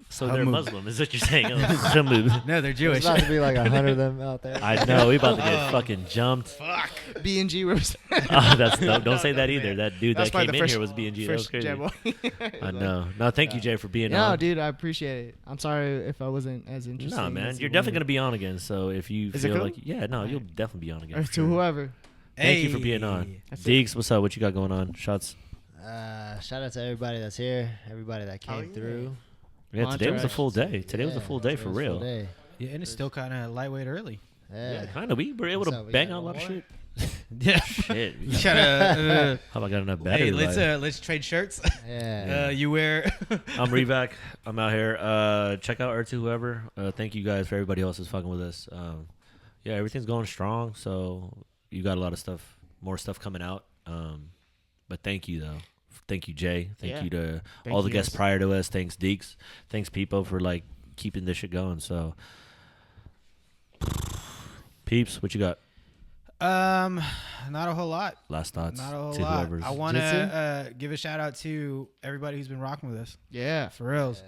So they're Hamoob. Muslim, is what you're saying? Hamoob. No, they're There's Jewish. about to be like 100 of them out there. I know. We about to get fucking jumped. B&G Rivers. Oh, that's don't say that either. That dude That's that came probably in the here was B&G. That was crazy. Jabbo. I know. No, thank you, Jay, for being No, on. dude, I appreciate it. I'm sorry if I wasn't as interesting. No, man, as you're you definitely wanted. gonna be on again. So if you Is it feel cool? like, yeah, no, you'll definitely be on again. Or for to sure. whoever. Thank you for being on. That's it. Deeks, what's up? What you got going on? Shots. Shout out to everybody that's here, everybody that came yeah. through. Yeah, today was a Entourage. full day. Today was a Yeah, full day today for was a full real. day. Yeah, and it's still kind of lightweight early. Yeah. Kind of. We were able What's to up, we bang got out a lot of one more? shit. Yeah. Shit. You gotta, How about I got enough battery? hey, life? let's trade shirts. Yeah. You wear. I'm Revac. I'm out here. Check out ERTH, whoever. Thank you guys for everybody else who's fucking with us. Yeah, everything's going strong. So you got a lot of stuff, more stuff coming out. But thank you though. Thank you, Jay. Thank you to Thank all the you guests guys. prior to us. Thanks, Deeks. Thanks, Peepo, for like keeping this shit going. So, Peeps, what you got? Not a whole lot. Last thoughts Not a whole to lot. whoever's. I want to give a shout out to everybody who's been rocking with us. Yeah. For reals.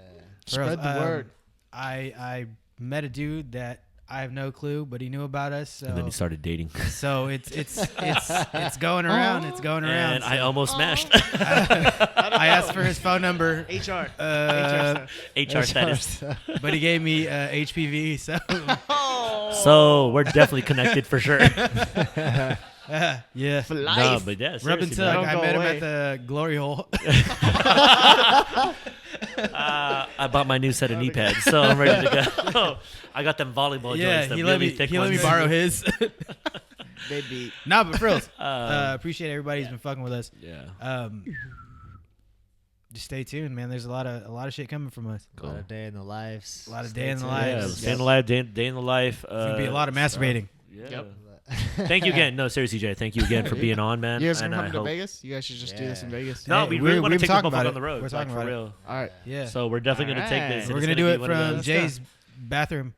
For Spread reals. the word. I met a dude that I have no clue, but he knew about us. So, And then he started dating. so it's going around. It's going around. And I almost smashed. I asked for his phone number, HR. HR status. but he gave me HPV. So So we're definitely connected for sure. yeah. For No, life. but yeah, Rub seriously, and man. tug. Don't I go met away. him at the glory hole. I bought my new set of knee pads, so I'm ready to go. I got them volleyball yeah, joints. he the let really me. thick He let me ones. borrow his. They beat. Nah, but frills. Appreciate everybody who's been fucking with us. Yeah. Just stay tuned, man. There's a lot of shit coming from us. A lot of day in the lives. A lot of Stay day in the tuned. lives. Yeah, Yes. stay in the life, day in the life. It's gonna be a lot of masturbating. Yeah. Yep. Thank you again. No, seriously, Jay. Thank you again for being on, man. You guys And gonna I come to hope- Vegas? You guys should just do this in Yeah. Vegas. No, Hey, we we're- really want to we've take been the talking motherfucker about on the it. road. We're like, talking for about it. real. All right. Yeah. So we're definitely gonna take this. and We're it's gonna do be it one of from those- Jay's bathroom.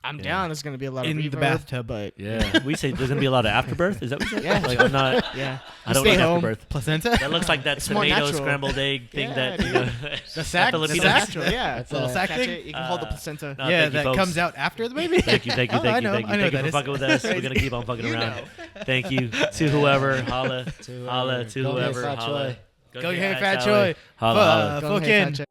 I'm down. There's gonna be a lot of In the reverb, bathtub. but Yeah, we say there's gonna be a lot of afterbirth. Is that what you said? Yeah. Like I'm not. yeah. I don't Stay like home. afterbirth. Placenta. That looks like that It's more tomato natural. scrambled egg thing Yeah, that dude. you know. The sack. The Filipino- sack. Natural, yeah. That's Little a- sack Catch thing. it. You can hold the placenta. No, Yeah, thank you, that folks. comes out after the baby. Thank you, thank you, Oh, thank I you, know. thank you. I know Thank you that for is. fucking with us. We're gonna keep on fucking You around. know. Thank you to whoever. Holla, To holla, to Go get whoever. Fat Holla. Troy. Go get Fat Fat Troy. Troy. Holla, holla. Go ahead, Fucking. Fat